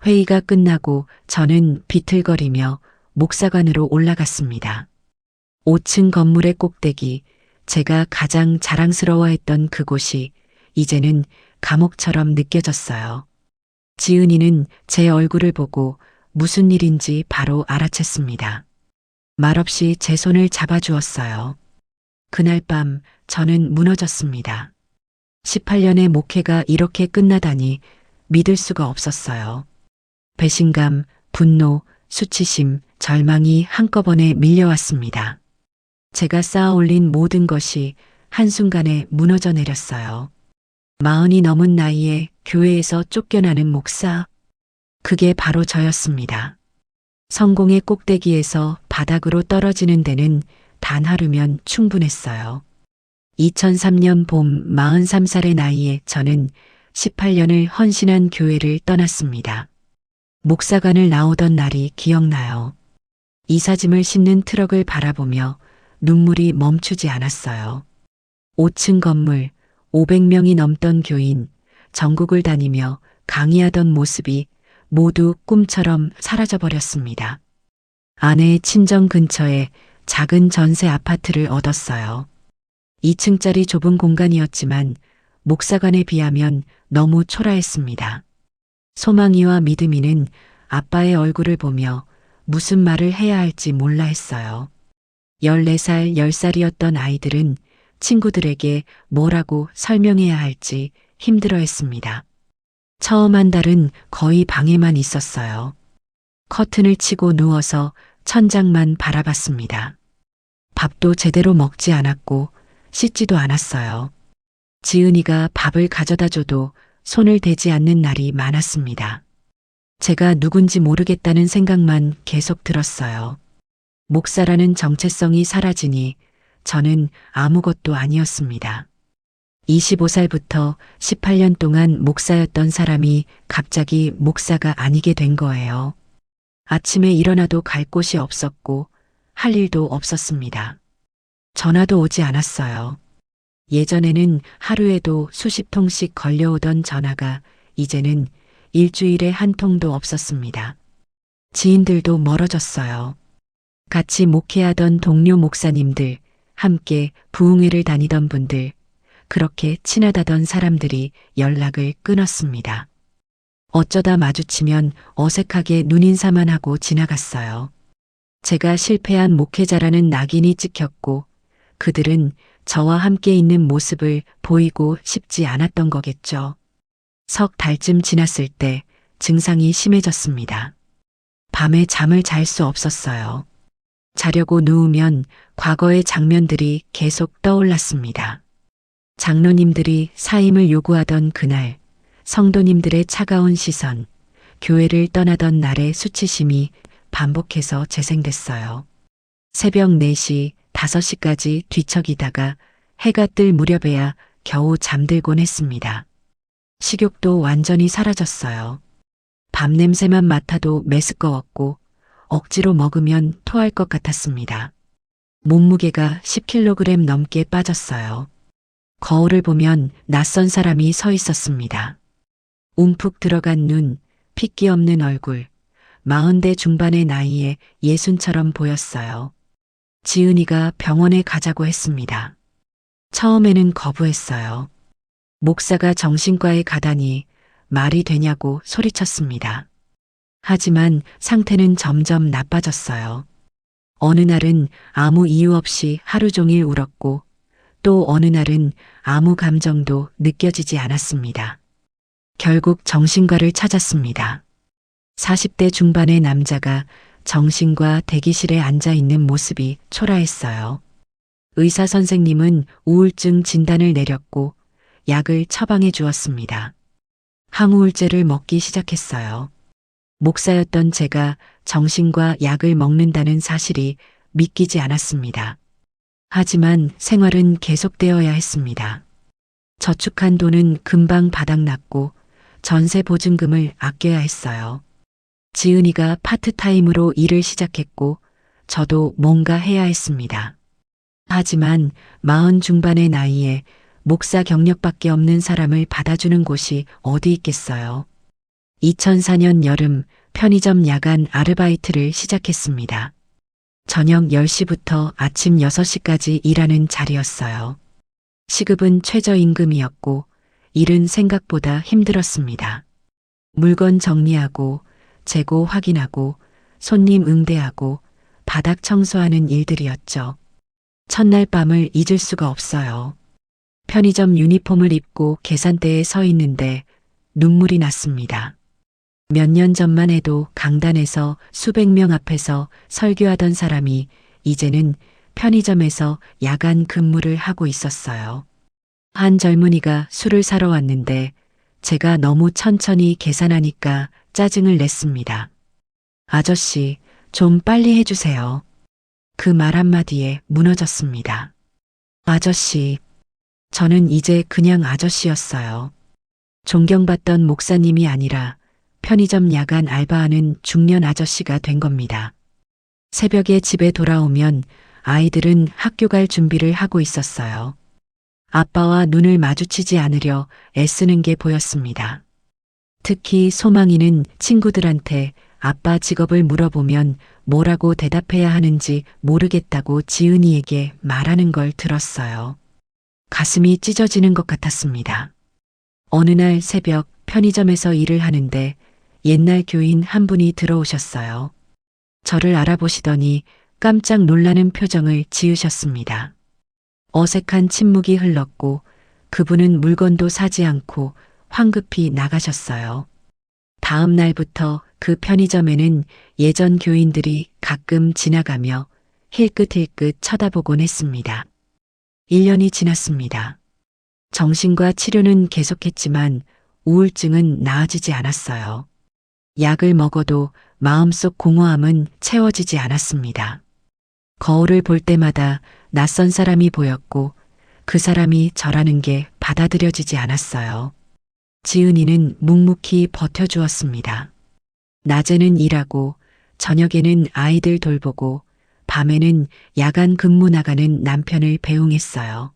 회의가 끝나고 저는 비틀거리며 목사관으로 올라갔습니다. 5층 건물의 꼭대기, 제가 가장 자랑스러워했던 그곳이 이제는 감옥처럼 느껴졌어요. 지은이는 제 얼굴을 보고 무슨 일인지 바로 알아챘습니다. 말없이 제 손을 잡아주었어요. 그날 밤 저는 무너졌습니다. 18년의 목회가 이렇게 끝나다니 믿을 수가 없었어요. 배신감, 분노, 수치심, 절망이 한꺼번에 밀려왔습니다. 제가 쌓아올린 모든 것이 한순간에 무너져 내렸어요. 40이 넘은 나이에 교회에서 쫓겨나는 목사. 그게 바로 저였습니다. 성공의 꼭대기에서 바닥으로 떨어지는 데는 단 하루면 충분했어요. 2003년 봄 43살의 나이에 저는 18년을 헌신한 교회를 떠났습니다. 목사관을 나오던 날이 기억나요. 이사짐을 싣는 트럭을 바라보며 눈물이 멈추지 않았어요. 5층 건물, 500명이 넘던 교인, 전국을 다니며 강의하던 모습이 모두 꿈처럼 사라져버렸습니다. 아내의 친정 근처에 작은 전세 아파트를 얻었어요. 2층짜리 좁은 공간이었지만 목사관에 비하면 너무 초라했습니다. 소망이와 믿음이는 아빠의 얼굴을 보며 무슨 말을 해야 할지 몰라 했어요. 14살, 10살이었던 아이들은 친구들에게 뭐라고 설명해야 할지 힘들어 했습니다. 처음 한 달은 거의 방에만 있었어요. 커튼을 치고 누워서 천장만 바라봤습니다. 밥도 제대로 먹지 않았고 씻지도 않았어요. 지은이가 밥을 가져다 줘도 손을 대지 않는 날이 많았습니다. 제가 누군지 모르겠다는 생각만 계속 들었어요. 목사라는 정체성이 사라지니 저는 아무것도 아니었습니다. 25살부터 18년 동안 목사였던 사람이 갑자기 목사가 아니게 된 거예요. 아침에 일어나도 갈 곳이 없었고 할 일도 없었습니다. 전화도 오지 않았어요. 예전에는 하루에도 수십 통씩 걸려오던 전화가 이제는 일주일에 한 통도 없었습니다. 지인들도 멀어졌어요. 같이 목회하던 동료 목사님들, 함께 부흥회를 다니던 분들, 그렇게 친하다던 사람들이 연락을 끊었습니다. 어쩌다 마주치면 어색하게 눈인사만 하고 지나갔어요. 제가 실패한 목회자라는 낙인이 찍혔고 그들은 저와 함께 있는 모습을 보이고 싶지 않았던 거겠죠. 석 달쯤 지났을 때 증상이 심해졌습니다. 밤에 잠을 잘 수 없었어요. 자려고 누우면 과거의 장면들이 계속 떠올랐습니다. 장로님들이 사임을 요구하던 그날, 성도님들의 차가운 시선, 교회를 떠나던 날의 수치심이 반복해서 재생됐어요. 새벽 4시, 5시까지 뒤척이다가 해가 뜰 무렵에야 겨우 잠들곤 했습니다. 식욕도 완전히 사라졌어요. 밤 냄새만 맡아도 메스꺼웠고 억지로 먹으면 토할 것 같았습니다. 몸무게가 10kg 넘게 빠졌어요. 거울을 보면 낯선 사람이 서 있었습니다. 움푹 들어간 눈, 핏기 없는 얼굴, 40대 중반의 나이에 예순처럼 보였어요. 지은이가 병원에 가자고 했습니다. 처음에는 거부했어요. 목사가 정신과에 가다니 말이 되냐고 소리쳤습니다. 하지만 상태는 점점 나빠졌어요. 어느 날은 아무 이유 없이 하루 종일 울었고 또 어느 날은 아무 감정도 느껴지지 않았습니다. 결국 정신과를 찾았습니다. 40대 중반의 남자가 정신과 대기실에 앉아 있는 모습이 초라했어요. 의사 선생님은 우울증 진단을 내렸고 약을 처방해 주었습니다. 항우울제를 먹기 시작했어요. 목사였던 제가 정신과 약을 먹는다는 사실이 믿기지 않았습니다. 하지만 생활은 계속되어야 했습니다. 저축한 돈은 금방 바닥났고 전세 보증금을 아껴야 했어요. 지은이가 파트타임으로 일을 시작했고 저도 뭔가 해야 했습니다. 하지만 40 중반의 나이에 목사 경력밖에 없는 사람을 받아주는 곳이 어디 있겠어요. 2004년 여름 편의점 야간 아르바이트를 시작했습니다. 저녁 10시부터 아침 6시까지 일하는 자리였어요. 시급은 최저임금이었고 일은 생각보다 힘들었습니다. 물건 정리하고 재고 확인하고 손님 응대하고 바닥 청소하는 일들이었죠. 첫날 밤을 잊을 수가 없어요. 편의점 유니폼을 입고 계산대에 서 있는데 눈물이 났습니다. 몇 년 전만 해도 강단에서 수백 명 앞에서 설교하던 사람이 이제는 편의점에서 야간 근무를 하고 있었어요. 한 젊은이가 술을 사러 왔는데 제가 너무 천천히 계산하니까 짜증을 냈습니다. 아저씨, 좀 빨리 해주세요. 그 말 한마디에 무너졌습니다. 아저씨, 저는 이제 그냥 아저씨였어요. 존경받던 목사님이 아니라 편의점 야간 알바하는 중년 아저씨가 된 겁니다. 새벽에 집에 돌아오면 아이들은 학교 갈 준비를 하고 있었어요. 아빠와 눈을 마주치지 않으려 애쓰는 게 보였습니다. 특히 소망이는 친구들한테 아빠 직업을 물어보면 뭐라고 대답해야 하는지 모르겠다고 지은이에게 말하는 걸 들었어요. 가슴이 찢어지는 것 같았습니다. 어느 날 새벽 편의점에서 일을 하는데 옛날 교인 한 분이 들어오셨어요. 저를 알아보시더니 깜짝 놀라는 표정을 지으셨습니다. 어색한 침묵이 흘렀고 그분은 물건도 사지 않고 황급히 나가셨어요. 다음 날부터 그 편의점에는 예전 교인들이 가끔 지나가며 힐끗힐끗 쳐다보곤 했습니다. 1년이 지났습니다. 정신과 치료는 계속했지만 우울증은 나아지지 않았어요. 약을 먹어도 마음속 공허함은 채워지지 않았습니다. 거울을 볼 때마다 낯선 사람이 보였고 그 사람이 저라는 게 받아들여지지 않았어요. 지은이는 묵묵히 버텨주었습니다. 낮에는 일하고 저녁에는 아이들 돌보고 밤에는 야간 근무 나가는 남편을 배웅했어요.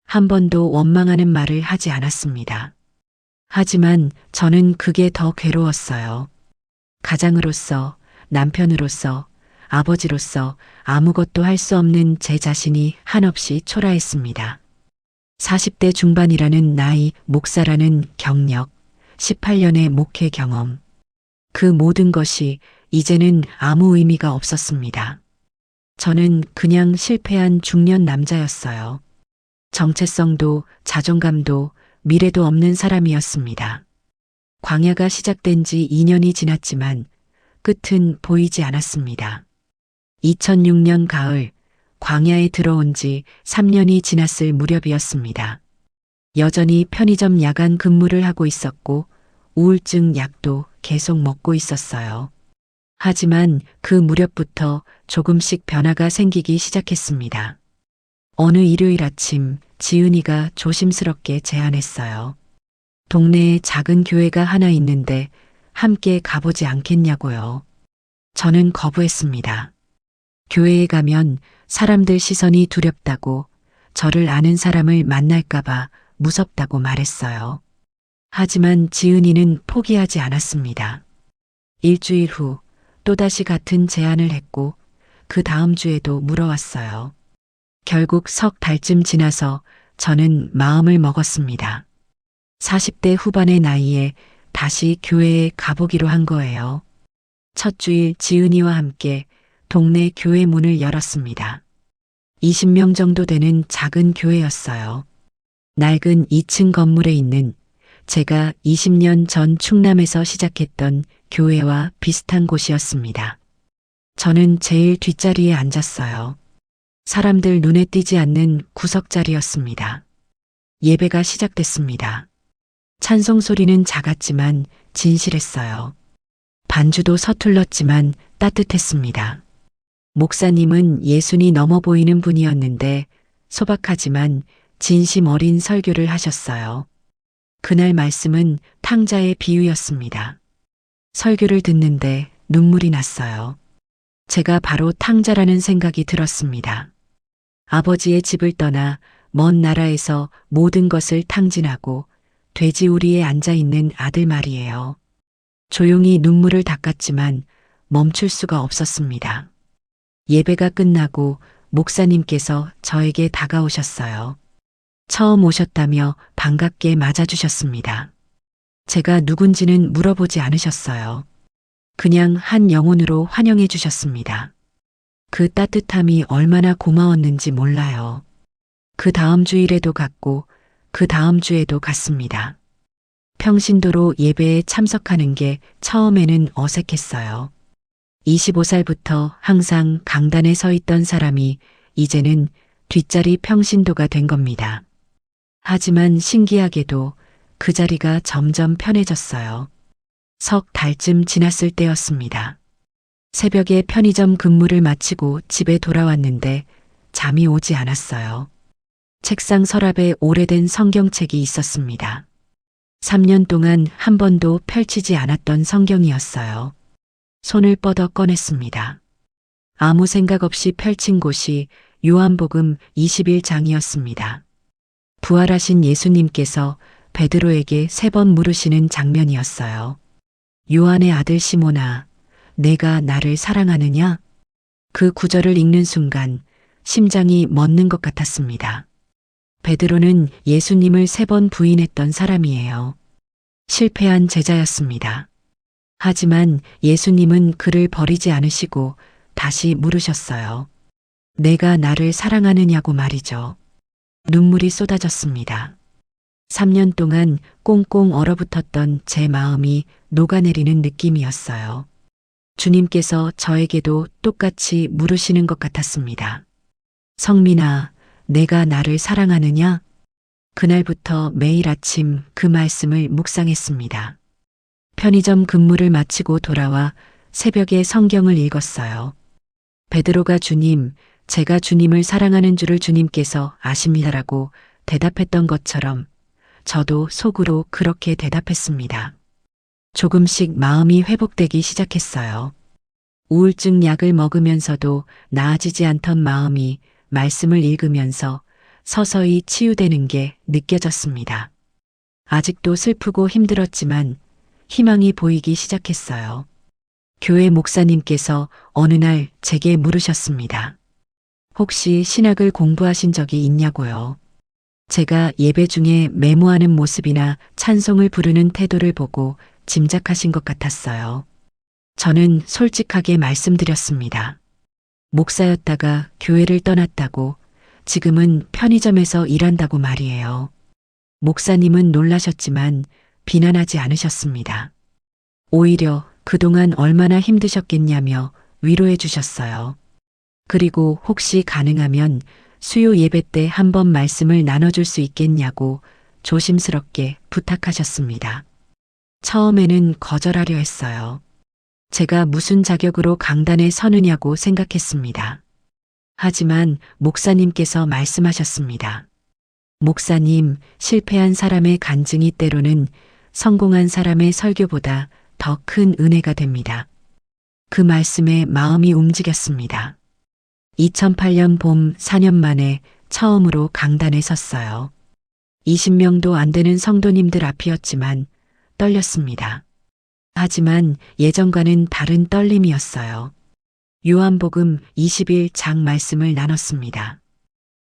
한 번도 원망하는 말을 하지 않았습니다. 하지만 저는 그게 더 괴로웠어요. 가장으로서, 남편으로서, 아버지로서 아무것도 할 수 없는 제 자신이 한없이 초라했습니다. 40대 중반이라는 나이, 목사라는 경력, 18년의 목회 경험. 그 모든 것이 이제는 아무 의미가 없었습니다. 저는 그냥 실패한 중년 남자였어요. 정체성도 자존감도 미래도 없는 사람이었습니다. 광야가 시작된 지 2년이 지났지만 끝은 보이지 않았습니다. 2006년 가을 광야에 들어온 지 3년이 지났을 무렵이었습니다. 여전히 편의점 야간 근무를 하고 있었고 우울증 약도 계속 먹고 있었어요. 하지만 그 무렵부터 조금씩 변화가 생기기 시작했습니다. 어느 일요일 아침 지은이가 조심스럽게 제안했어요. 동네에 작은 교회가 하나 있는데 함께 가보지 않겠냐고요. 저는 거부했습니다. 교회에 가면 사람들 시선이 두렵다고 저를 아는 사람을 만날까봐 무섭다고 말했어요. 하지만 지은이는 포기하지 않았습니다. 일주일 후 또다시 같은 제안을 했고 그 다음 주에도 물어왔어요. 결국 석 달쯤 지나서 저는 마음을 먹었습니다. 40대 후반의 나이에 다시 교회에 가보기로 한 거예요. 첫 주일 지은이와 함께 동네 교회 문을 열었습니다. 20명 정도 되는 작은 교회였어요. 낡은 2층 건물에 있는 제가 20년 전 충남에서 시작했던 교회와 비슷한 곳이었습니다. 저는 제일 뒷자리에 앉았어요. 사람들 눈에 띄지 않는 구석자리였습니다. 예배가 시작됐습니다. 찬송 소리는 작았지만 진실했어요. 반주도 서툴렀지만 따뜻했습니다. 목사님은 예순이 넘어 보이는 분이었는데 소박하지만 진심 어린 설교를 하셨어요. 그날 말씀은 탕자의 비유였습니다. 설교를 듣는데 눈물이 났어요. 제가 바로 탕자라는 생각이 들었습니다. 아버지의 집을 떠나 먼 나라에서 모든 것을 탕진하고 돼지우리에 앉아있는 아들 말이에요. 조용히 눈물을 닦았지만 멈출 수가 없었습니다. 예배가 끝나고 목사님께서 저에게 다가오셨어요. 처음 오셨다며 반갑게 맞아주셨습니다. 제가 누군지는 물어보지 않으셨어요. 그냥 한 영혼으로 환영해 주셨습니다. 그 따뜻함이 얼마나 고마웠는지 몰라요. 그 다음 주일에도 갔고 그 다음 주에도 갔습니다. 평신도로 예배에 참석하는 게 처음에는 어색했어요. 25살부터 항상 강단에 서 있던 사람이 이제는 뒷자리 평신도가 된 겁니다. 하지만 신기하게도 그 자리가 점점 편해졌어요. 석 달쯤 지났을 때였습니다. 새벽에 편의점 근무를 마치고 집에 돌아왔는데 잠이 오지 않았어요. 책상 서랍에 오래된 성경책이 있었습니다. 3년 동안 한 번도 펼치지 않았던 성경이었어요. 손을 뻗어 꺼냈습니다. 아무 생각 없이 펼친 곳이 요한복음 21장이었습니다. 부활하신 예수님께서 베드로에게 3번 물으시는 장면이었어요. 요한의 아들 시몬아, 내가 나를 사랑하느냐? 그 구절을 읽는 순간 심장이 멎는 것 같았습니다. 베드로는 예수님을 3번 부인했던 사람이에요. 실패한 제자였습니다. 하지만 예수님은 그를 버리지 않으시고 다시 물으셨어요. 내가 나를 사랑하느냐고 말이죠. 눈물이 쏟아졌습니다. 3년 동안 꽁꽁 얼어붙었던 제 마음이 녹아내리는 느낌이었어요. 주님께서 저에게도 똑같이 물으시는 것 같았습니다. 성민아, 내가 나를 사랑하느냐? 그날부터 매일 아침 그 말씀을 묵상했습니다. 편의점 근무를 마치고 돌아와 새벽에 성경을 읽었어요. 베드로가 주님, 제가 주님을 사랑하는 줄을 주님께서 아십니다라고 대답했던 것처럼 저도 속으로 그렇게 대답했습니다. 조금씩 마음이 회복되기 시작했어요. 우울증 약을 먹으면서도 나아지지 않던 마음이 말씀을 읽으면서 서서히 치유되는 게 느껴졌습니다. 아직도 슬프고 힘들었지만 희망이 보이기 시작했어요. 교회 목사님께서 어느 날 제게 물으셨습니다. 혹시 신학을 공부하신 적이 있냐고요? 제가 예배 중에 메모하는 모습이나 찬송을 부르는 태도를 보고 짐작하신 것 같았어요. 저는 솔직하게 말씀드렸습니다. 목사였다가 교회를 떠났다고, 지금은 편의점에서 일한다고 말이에요. 목사님은 놀라셨지만 비난하지 않으셨습니다. 오히려 그동안 얼마나 힘드셨겠냐며 위로해 주셨어요. 그리고 혹시 가능하면 수요 예배 때 한번 말씀을 나눠줄 수 있겠냐고 조심스럽게 부탁하셨습니다. 처음에는 거절하려 했어요. 제가 무슨 자격으로 강단에 서느냐고 생각했습니다. 하지만 목사님께서 말씀하셨습니다. 목사님, 실패한 사람의 간증이 때로는 성공한 사람의 설교보다 더 큰 은혜가 됩니다. 그 말씀에 마음이 움직였습니다. 2008년 봄 4년 만에 처음으로 강단에 섰어요. 20명도 안 되는 성도님들 앞이었지만 떨렸습니다. 하지만 예전과는 다른 떨림이었어요. 요한복음 21장 말씀을 나눴습니다.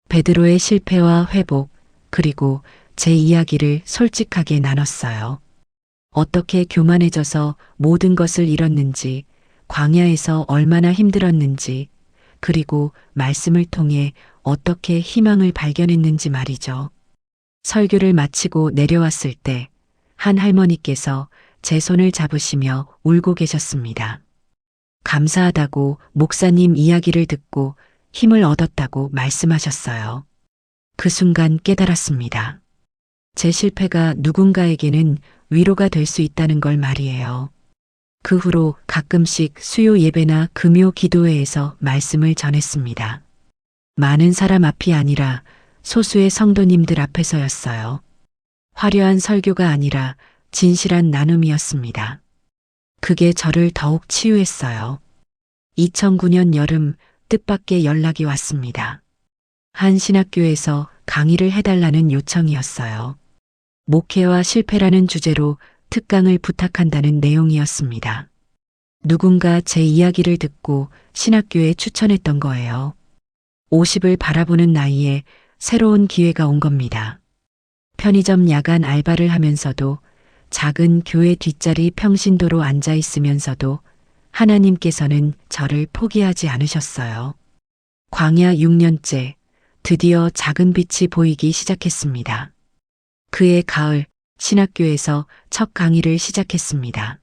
베드로의 실패와 회복, 그리고 제 이야기를 솔직하게 나눴어요. 어떻게 교만해져서 모든 것을 잃었는지, 광야에서 얼마나 힘들었는지, 그리고 말씀을 통해 어떻게 희망을 발견했는지 말이죠. 설교를 마치고 내려왔을 때 한 할머니께서 제 손을 잡으시며 울고 계셨습니다. 감사하다고 목사님 이야기를 듣고 힘을 얻었다고 말씀하셨어요. 그 순간 깨달았습니다. 제 실패가 누군가에게는 위로가 될 수 있다는 걸 말이에요. 그 후로 가끔씩 수요 예배나 금요 기도회에서 말씀을 전했습니다. 많은 사람 앞이 아니라 소수의 성도님들 앞에서였어요. 화려한 설교가 아니라 진실한 나눔이었습니다. 그게 저를 더욱 치유했어요. 2009년 여름 뜻밖의 연락이 왔습니다. 한 신학교에서 강의를 해달라는 요청이었어요. 목회와 실패라는 주제로 특강을 부탁한다는 내용이었습니다. 누군가 제 이야기를 듣고 신학교에 추천했던 거예요. 50을 바라보는 나이에 새로운 기회가 온 겁니다. 편의점 야간 알바를 하면서도 작은 교회 뒷자리 평신도로 앉아 있으면서도 하나님께서는 저를 포기하지 않으셨어요. 광야 6년째 드디어 작은 빛이 보이기 시작했습니다. 그해 가을 신학교에서 첫 강의를 시작했습니다.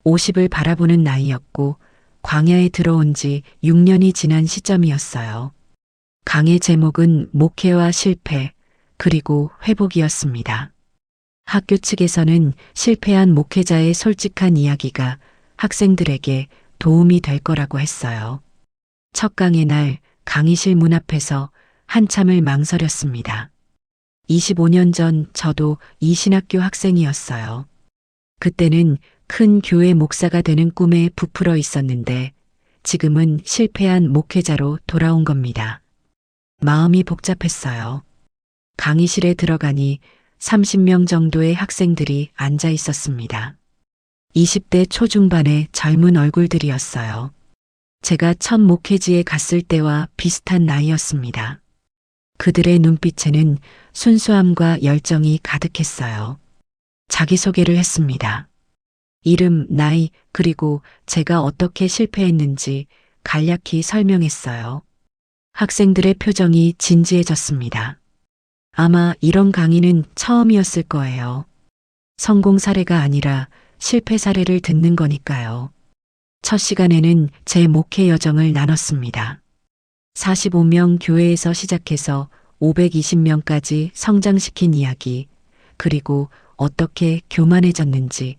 50을 바라보는 나이였고 광야에 들어온 지 6년이 지난 시점이었어요. 강의 제목은 목회와 실패, 그리고 회복이었습니다. 학교 측에서는 실패한 목회자의 솔직한 이야기가 학생들에게 도움이 될 거라고 했어요. 첫 강의 날 강의실 문 앞에서 한참을 망설였습니다. 25년 전 저도 이 신학교 학생이었어요. 그때는 큰 교회 목사가 되는 꿈에 부풀어 있었는데 지금은 실패한 목회자로 돌아온 겁니다. 마음이 복잡했어요. 강의실에 들어가니 30명 정도의 학생들이 앉아 있었습니다. 20대 초중반의 젊은 얼굴들이었어요. 제가 첫 목회지에 갔을 때와 비슷한 나이였습니다. 그들의 눈빛에는 순수함과 열정이 가득했어요. 자기소개를 했습니다. 이름, 나이, 그리고 제가 어떻게 실패했는지 간략히 설명했어요. 학생들의 표정이 진지해졌습니다. 아마 이런 강의는 처음이었을 거예요. 성공 사례가 아니라 실패 사례를 듣는 거니까요. 첫 시간에는 제 목회 여정을 나눴습니다. 45명 교회에서 시작해서 520명까지 성장시킨 이야기, 그리고 어떻게 교만해졌는지,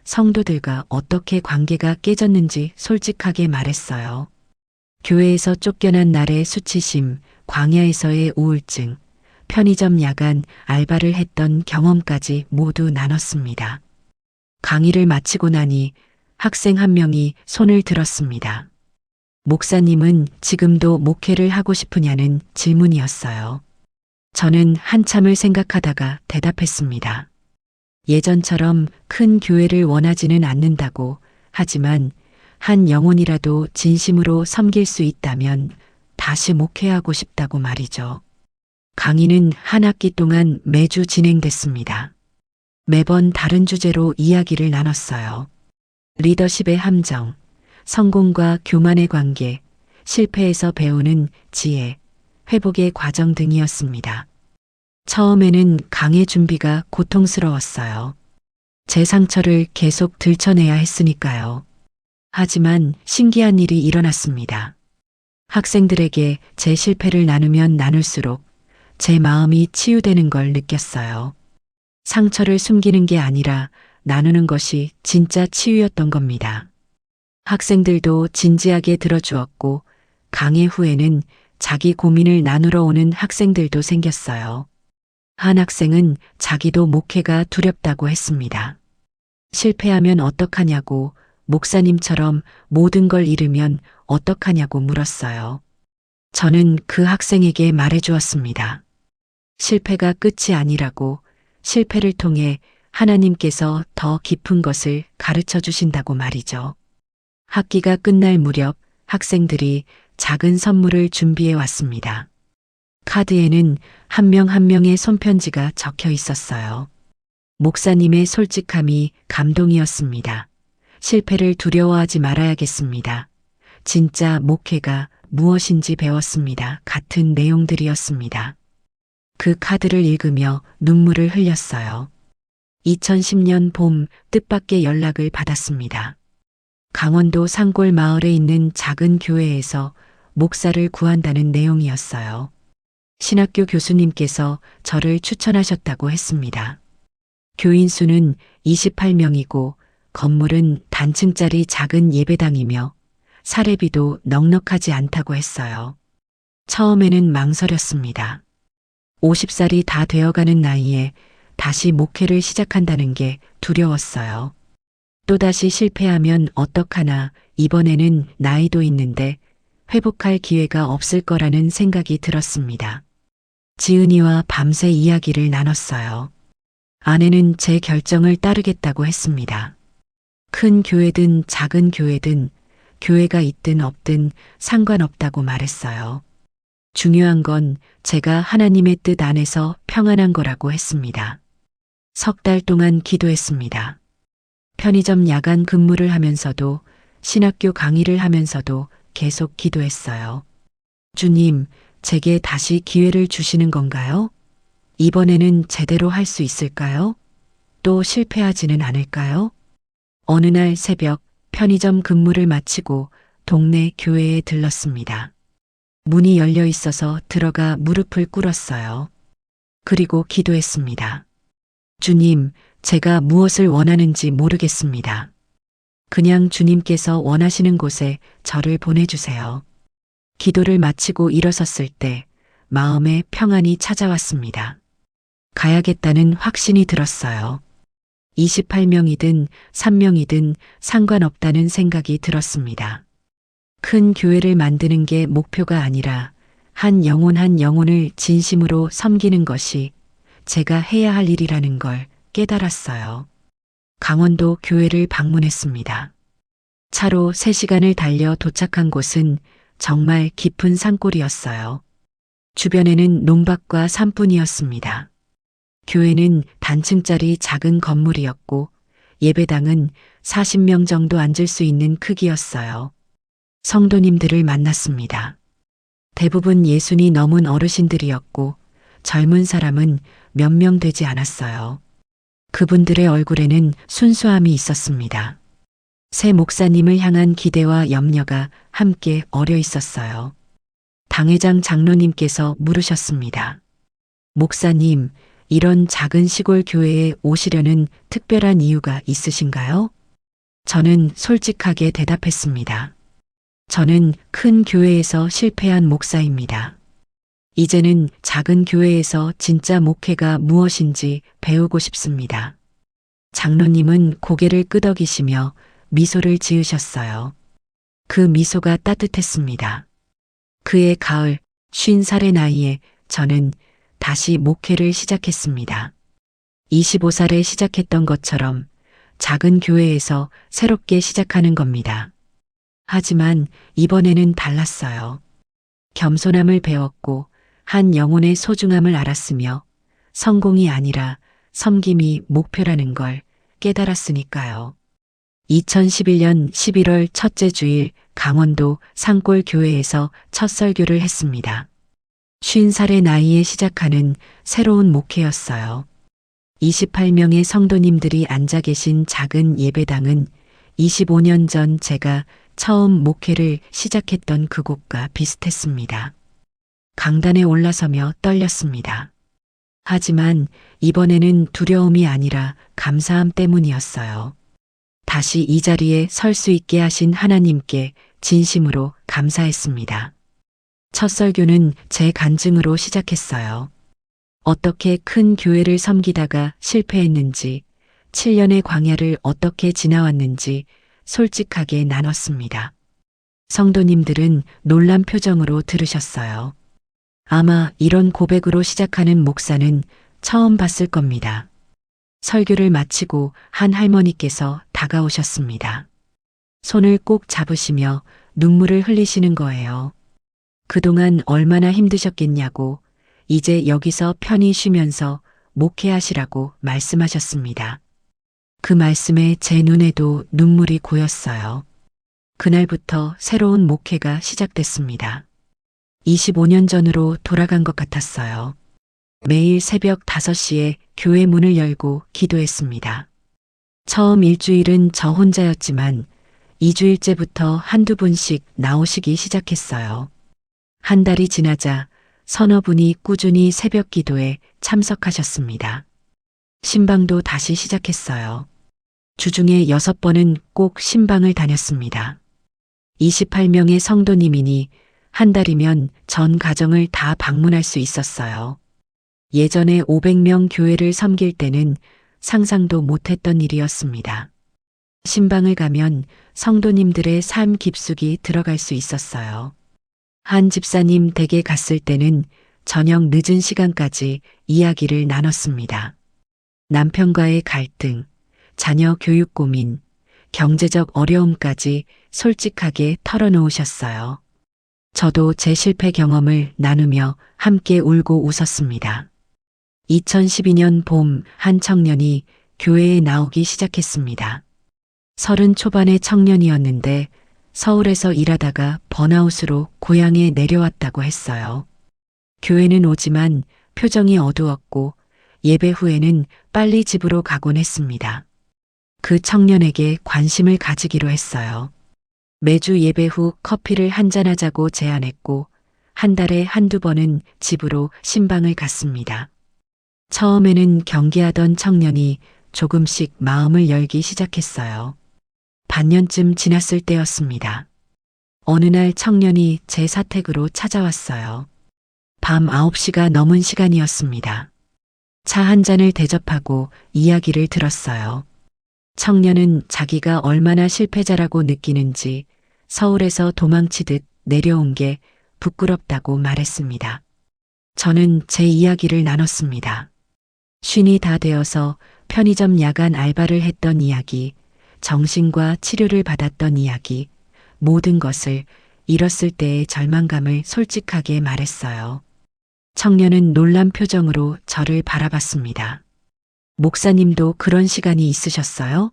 성도들과 어떻게 관계가 깨졌는지 솔직하게 말했어요. 교회에서 쫓겨난 날의 수치심, 광야에서의 우울증, 편의점 야간 알바를 했던 경험까지 모두 나눴습니다. 강의를 마치고 나니 학생 한 명이 손을 들었습니다. 목사님은 지금도 목회를 하고 싶으냐는 질문이었어요. 저는 한참을 생각하다가 대답했습니다. 예전처럼 큰 교회를 원하지는 않는다고, 하지만 한 영혼이라도 진심으로 섬길 수 있다면 다시 목회하고 싶다고 말이죠. 강의는 한 학기 동안 매주 진행됐습니다. 매번 다른 주제로 이야기를 나눴어요. 리더십의 함정, 성공과 교만의 관계, 실패에서 배우는 지혜, 회복의 과정 등이었습니다. 처음에는 강의 준비가 고통스러웠어요. 제 상처를 계속 들춰내야 했으니까요. 하지만 신기한 일이 일어났습니다. 학생들에게 제 실패를 나누면 나눌수록 제 마음이 치유되는 걸 느꼈어요. 상처를 숨기는 게 아니라 나누는 것이 진짜 치유였던 겁니다. 학생들도 진지하게 들어주었고 강의 후에는 자기 고민을 나누러 오는 학생들도 생겼어요. 한 학생은 자기도 목회가 두렵다고 했습니다. 실패하면 어떡하냐고, 목사님처럼 모든 걸 잃으면 어떡하냐고 물었어요. 저는 그 학생에게 말해주었습니다. 실패가 끝이 아니라고, 실패를 통해 하나님께서 더 깊은 것을 가르쳐 주신다고 말이죠. 학기가 끝날 무렵 학생들이 작은 선물을 준비해 왔습니다. 카드에는 한 명 한 명의 손편지가 적혀 있었어요. 목사님의 솔직함이 감동이었습니다. 실패를 두려워하지 말아야겠습니다. 진짜 목회가 무엇인지 배웠습니다. 같은 내용들이었습니다. 그 카드를 읽으며 눈물을 흘렸어요. 2010년 봄 뜻밖의 연락을 받았습니다. 강원도 산골 마을에 있는 작은 교회에서 목사를 구한다는 내용이었어요. 신학교 교수님께서 저를 추천하셨다고 했습니다. 교인 수는 28명이고 건물은 단층짜리 작은 예배당이며 사례비도 넉넉하지 않다고 했어요. 처음에는 망설였습니다. 50살이 다 되어가는 나이에 다시 목회를 시작한다는 게 두려웠어요. 또다시 실패하면 어떡하나, 이번에는 나이도 있는데 회복할 기회가 없을 거라는 생각이 들었습니다. 지은이와 밤새 이야기를 나눴어요. 아내는 제 결정을 따르겠다고 했습니다. 큰 교회든 작은 교회든 교회가 있든 없든 상관없다고 말했어요. 중요한 건 제가 하나님의 뜻 안에서 평안한 거라고 했습니다. 석 달 동안 기도했습니다. 편의점 야간 근무를 하면서도 신학교 강의를 하면서도 계속 기도했어요. 주님, 제게 다시 기회를 주시는 건가요? 이번에는 제대로 할 수 있을까요? 또 실패하지는 않을까요? 어느 날 새벽 편의점 근무를 마치고 동네 교회에 들렀습니다. 문이 열려 있어서 들어가 무릎을 꿇었어요. 그리고 기도했습니다. 주님, 제가 무엇을 원하는지 모르겠습니다. 그냥 주님께서 원하시는 곳에 저를 보내주세요. 기도를 마치고 일어섰을 때 마음에 평안이 찾아왔습니다. 가야겠다는 확신이 들었어요. 28명이든 3명이든 상관없다는 생각이 들었습니다. 큰 교회를 만드는 게 목표가 아니라 한 영혼을 진심으로 섬기는 것이 제가 해야 할 일이라는 걸 깨달았어요. 강원도 교회를 방문했습니다. 차로 3시간을 달려 도착한 곳은 정말 깊은 산골이었어요. 주변에는 논밭과 산뿐이었습니다. 교회는 단층짜리 작은 건물이었고 예배당은 40명 정도 앉을 수 있는 크기였어요. 성도님들을 만났습니다. 대부분 60이 넘은 어르신들이었고 젊은 사람은 몇 명 되지 않았어요. 그분들의 얼굴에는 순수함이 있었습니다. 새 목사님을 향한 기대와 염려가 함께 어려 있었어요. 당회장 장로님께서 물으셨습니다. 목사님, 이런 작은 시골 교회에 오시려는 특별한 이유가 있으신가요? 저는 솔직하게 대답했습니다. 저는 큰 교회에서 실패한 목사입니다. 이제는 작은 교회에서 진짜 목회가 무엇인지 배우고 싶습니다. 장로님은 고개를 끄덕이시며 미소를 지으셨어요. 그 미소가 따뜻했습니다. 그해 가을 50살의 나이에 저는 다시 목회를 시작했습니다. 25살에 시작했던 것처럼 작은 교회에서 새롭게 시작하는 겁니다. 하지만 이번에는 달랐어요. 겸손함을 배웠고 한 영혼의 소중함을 알았으며 성공이 아니라 섬김이 목표라는 걸 깨달았으니까요. 2011년 11월 첫째 주일 강원도 산골 교회에서 첫 설교를 했습니다. 50살의 나이에 시작하는 새로운 목회였어요. 28명의 성도님들이 앉아 계신 작은 예배당은 25년 전 제가 처음 목회를 시작했던 그곳과 비슷했습니다. 강단에 올라서며 떨렸습니다. 하지만 이번에는 두려움이 아니라 감사함 때문이었어요. 다시 이 자리에 설 수 있게 하신 하나님께 진심으로 감사했습니다. 첫 설교는 제 간증으로 시작했어요. 어떻게 큰 교회를 섬기다가 실패했는지, 7년의 광야를 어떻게 지나왔는지 솔직하게 나눴습니다. 성도님들은 놀란 표정으로 들으셨어요. 아마 이런 고백으로 시작하는 목사는 처음 봤을 겁니다. 설교를 마치고 한 할머니께서 다가오셨습니다. 손을 꼭 잡으시며 눈물을 흘리시는 거예요. 그동안 얼마나 힘드셨겠냐고, 이제 여기서 편히 쉬면서 목회하시라고 말씀하셨습니다. 그 말씀에 제 눈에도 눈물이 고였어요. 그날부터 새로운 목회가 시작됐습니다. 25년 전으로 돌아간 것 같았어요. 매일 새벽 5시에 교회 문을 열고 기도했습니다. 처음 일주일은 저 혼자였지만 2주일째부터 한두 분씩 나오시기 시작했어요. 한 달이 지나자 서너 분이 꾸준히 새벽 기도에 참석하셨습니다. 신방도 다시 시작했어요. 주중에 6번은 꼭 신방을 다녔습니다. 28명의 성도님이니 한 달이면 전 가정을 다 방문할 수 있었어요. 예전에 500명 교회를 섬길 때는 상상도 못했던 일이었습니다. 신방을 가면 성도님들의 삶 깊숙이 들어갈 수 있었어요. 한 집사님 댁에 갔을 때는 저녁 늦은 시간까지 이야기를 나눴습니다. 남편과의 갈등, 자녀 교육 고민, 경제적 어려움까지 솔직하게 털어놓으셨어요. 저도 제 실패 경험을 나누며 함께 울고 웃었습니다. 2012년 봄 한 청년이 교회에 나오기 시작했습니다. 30 초반의 청년이었는데 서울에서 일하다가 번아웃으로 고향에 내려왔다고 했어요. 교회는 오지만 표정이 어두웠고 예배 후에는 빨리 집으로 가곤 했습니다. 그 청년에게 관심을 가지기로 했어요. 매주 예배 후 커피를 한잔하자고 제안했고 한 달에 한두 번은 집으로 신방을 갔습니다. 처음에는 경계하던 청년이 조금씩 마음을 열기 시작했어요. 반년쯤 지났을 때였습니다. 어느 날 청년이 제 사택으로 찾아왔어요. 밤 9시가 넘은 시간이었습니다. 차 한 잔을 대접하고 이야기를 들었어요. 청년은 자기가 얼마나 실패자라고 느끼는지 서울에서 도망치듯 내려온 게 부끄럽다고 말했습니다. 저는 제 이야기를 나눴습니다. 쉰이 다 되어서 편의점 야간 알바를 했던 이야기, 정신과 치료를 받았던 이야기, 모든 것을 잃었을 때의 절망감을 솔직하게 말했어요. 청년은 놀란 표정으로 저를 바라봤습니다. 목사님도 그런 시간이 있으셨어요?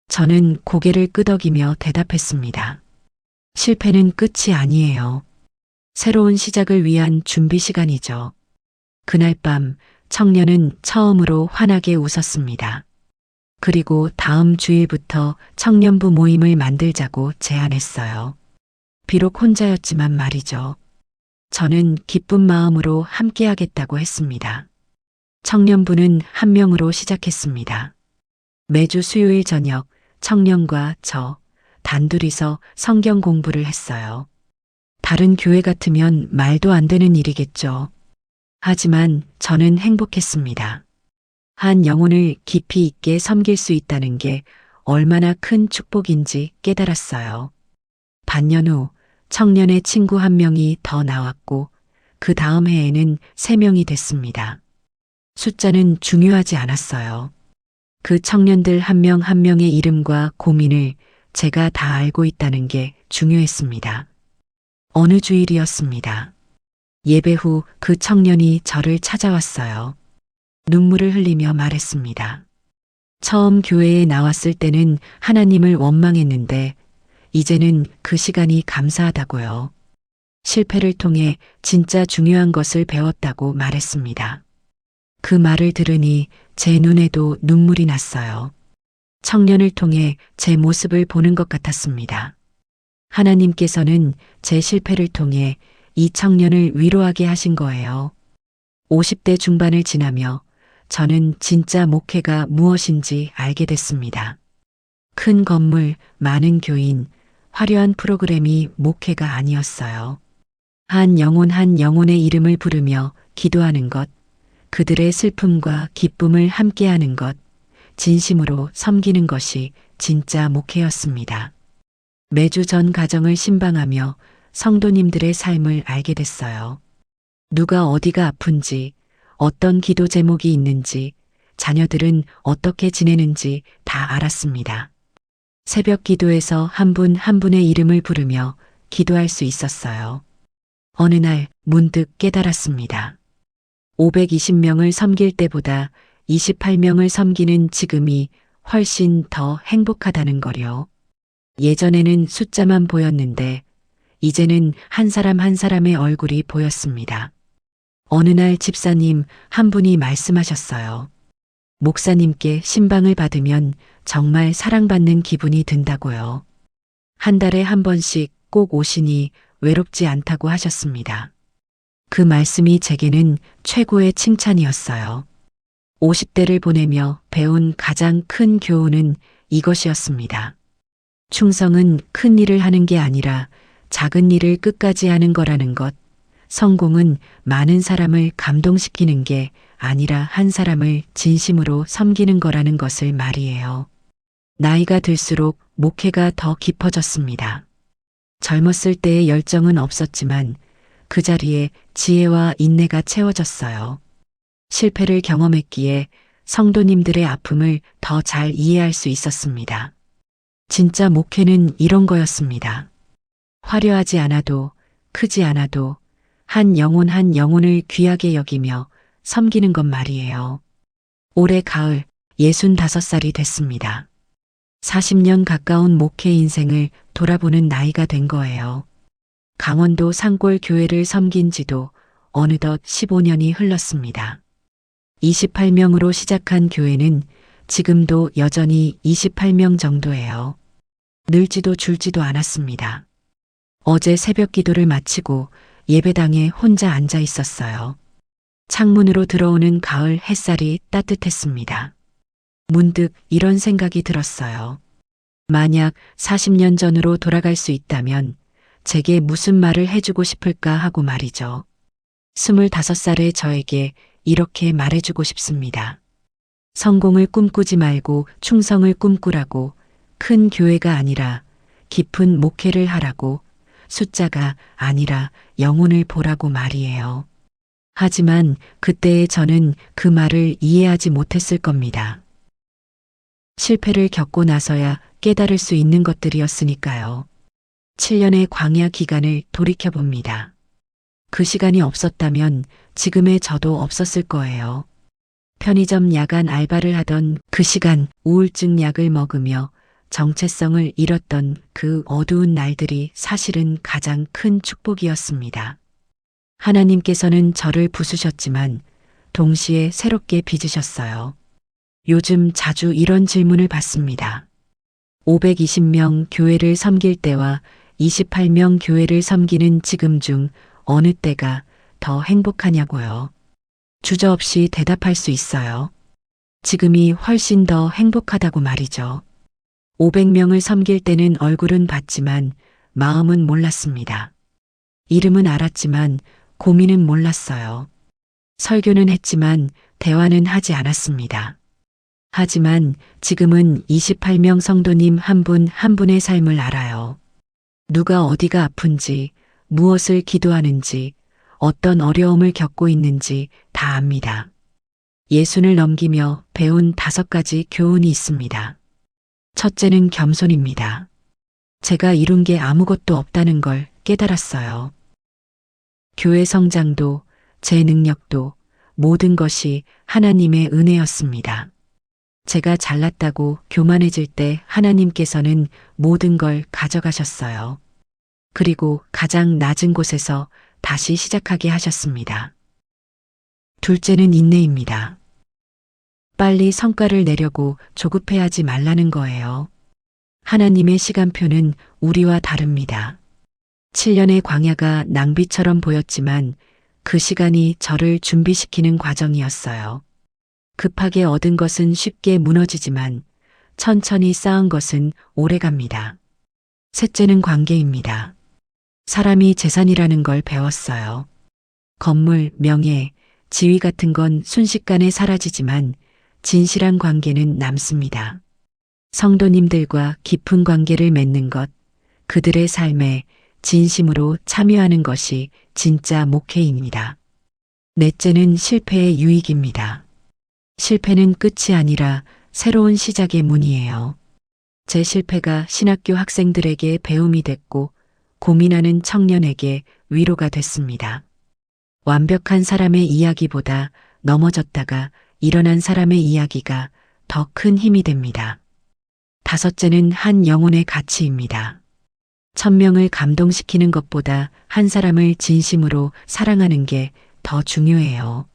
저는 고개를 끄덕이며 대답했습니다. 실패는 끝이 아니에요. 새로운 시작을 위한 준비 시간이죠. 그날 밤 청년은 처음으로 환하게 웃었습니다. 그리고 다음 주일부터 청년부 모임을 만들자고 제안했어요. 비록 혼자였지만 말이죠. 저는 기쁜 마음으로 함께하겠다고 했습니다. 청년부는 한 명으로 시작했습니다. 매주 수요일 저녁 청년과 저 단둘이서 성경 공부를 했어요. 다른 교회 같으면 말도 안 되는 일이겠죠. 하지만 저는 행복했습니다. 한 영혼을 깊이 있게 섬길 수 있다는 게 얼마나 큰 축복인지 깨달았어요. 반년 후 청년의 친구 한 명이 더 나왔고 그 다음 해에는 3명이 됐습니다. 숫자는 중요하지 않았어요. 그 청년들 한 명 한 명의 이름과 고민을 제가 다 알고 있다는 게 중요했습니다. 어느 주일이었습니다. 예배 후 그 청년이 저를 찾아왔어요. 눈물을 흘리며 말했습니다. 처음 교회에 나왔을 때는 하나님을 원망했는데 이제는 그 시간이 감사하다고요. 실패를 통해 진짜 중요한 것을 배웠다고 말했습니다. 그 말을 들으니 제 눈에도 눈물이 났어요. 청년을 통해 제 모습을 보는 것 같았습니다. 하나님께서는 제 실패를 통해 이 청년을 위로하게 하신 거예요. 50대 중반을 지나며 저는 진짜 목회가 무엇인지 알게 됐습니다. 큰 건물, 많은 교인, 화려한 프로그램이 목회가 아니었어요. 한 영혼의 이름을 부르며 기도하는 것, 그들의 슬픔과 기쁨을 함께하는 것, 진심으로 섬기는 것이 진짜 목회였습니다. 매주 전 가정을 신방하며 성도님들의 삶을 알게 됐어요. 누가 어디가 아픈지, 어떤 기도 제목이 있는지, 자녀들은 어떻게 지내는지 다 알았습니다. 새벽 기도에서 한 분 한 분의 이름을 부르며 기도할 수 있었어요. 어느 날 문득 깨달았습니다. 520명을 섬길 때보다 28명을 섬기는 지금이 훨씬 더 행복하다는 거요. 예전에는 숫자만 보였는데 이제는 한 사람 한 사람의 얼굴이 보였습니다. 어느 날 집사님 한 분이 말씀하셨어요. 목사님께 신방을 받으면 정말 사랑받는 기분이 든다고요. 한 달에 한 번씩 꼭 오시니 외롭지 않다고 하셨습니다. 그 말씀이 제게는 최고의 칭찬이었어요. 50대를 보내며 배운 가장 큰 교훈은 이것이었습니다. 충성은 큰 일을 하는 게 아니라 작은 일을 끝까지 하는 거라는 것. 성공은 많은 사람을 감동시키는 게 아니라 한 사람을 진심으로 섬기는 거라는 것을 말이에요. 나이가 들수록 목회가 더 깊어졌습니다. 젊었을 때의 열정은 없었지만 그 자리에 지혜와 인내가 채워졌어요. 실패를 경험했기에 성도님들의 아픔을 더 잘 이해할 수 있었습니다. 진짜 목회는 이런 거였습니다. 화려하지 않아도 크지 않아도 한 영혼 한 영혼을 귀하게 여기며 섬기는 것 말이에요. 올해 가을 65살이 됐습니다. 40년 가까운 목회 인생을 돌아보는 나이가 된 거예요. 강원도 산골 교회를 섬긴 지도 어느덧 15년이 흘렀습니다. 28명으로 시작한 교회는 지금도 여전히 28명 정도예요. 늘지도 줄지도 않았습니다. 어제 새벽 기도를 마치고 예배당에 혼자 앉아 있었어요. 창문으로 들어오는 가을 햇살이 따뜻했습니다. 문득 이런 생각이 들었어요. 만약 40년 전으로 돌아갈 수 있다면 제게 무슨 말을 해주고 싶을까 하고 말이죠. 25살의 저에게 이렇게 말해주고 싶습니다. 성공을 꿈꾸지 말고 충성을 꿈꾸라고, 큰 교회가 아니라 깊은 목회를 하라고, 숫자가 아니라 영혼을 보라고 말이에요. 하지만 그때의 저는 그 말을 이해하지 못했을 겁니다. 실패를 겪고 나서야 깨달을 수 있는 것들이었으니까요. 7년의 광야 기간을 돌이켜봅니다. 그 시간이 없었다면 지금의 저도 없었을 거예요. 편의점 야간 알바를 하던 그 시간, 우울증 약을 먹으며 정체성을 잃었던 그 어두운 날들이 사실은 가장 큰 축복이었습니다. 하나님께서는 저를 부수셨지만 동시에 새롭게 빚으셨어요. 요즘 자주 이런 질문을 받습니다. 520명 교회를 섬길 때와 28명 교회를 섬기는 지금 중 어느 때가 더 행복하냐고요. 주저없이 대답할 수 있어요. 지금이 훨씬 더 행복하다고 말이죠. 500명을 섬길 때는 얼굴은 봤지만 마음은 몰랐습니다. 이름은 알았지만 고민은 몰랐어요. 설교는 했지만 대화는 하지 않았습니다. 하지만 지금은 28명 성도님 한 분 한 분의 삶을 알아요. 누가 어디가 아픈지, 무엇을 기도하는지, 어떤 어려움을 겪고 있는지 다 압니다. 예순을 넘기며 배운 5가지 교훈이 있습니다. 첫째는 겸손입니다. 제가 이룬 게 아무것도 없다는 걸 깨달았어요. 교회 성장도 제 능력도 모든 것이 하나님의 은혜였습니다. 제가 잘났다고 교만해질 때 하나님께서는 모든 걸 가져가셨어요. 그리고 가장 낮은 곳에서 다시 시작하게 하셨습니다. 둘째는 인내입니다. 빨리 성과를 내려고 조급해하지 말라는 거예요. 하나님의 시간표는 우리와 다릅니다. 7년의 광야가 낭비처럼 보였지만 그 시간이 저를 준비시키는 과정이었어요. 급하게 얻은 것은 쉽게 무너지지만 천천히 쌓은 것은 오래갑니다. 셋째는 관계입니다. 사람이 재산이라는 걸 배웠어요. 건물, 명예, 지위 같은 건 순식간에 사라지지만 진실한 관계는 남습니다. 성도님들과 깊은 관계를 맺는 것, 그들의 삶에 진심으로 참여하는 것이 진짜 목회입니다. 넷째는 실패의 유익입니다. 실패는 끝이 아니라 새로운 시작의 문이에요. 제 실패가 신학교 학생들에게 배움이 됐고 고민하는 청년에게 위로가 됐습니다. 완벽한 사람의 이야기보다 넘어졌다가 일어난 사람의 이야기가 더 큰 힘이 됩니다. 다섯째는 한 영혼의 가치입니다. 1000명을 감동시키는 것보다 한 사람을 진심으로 사랑하는 게 더 중요해요.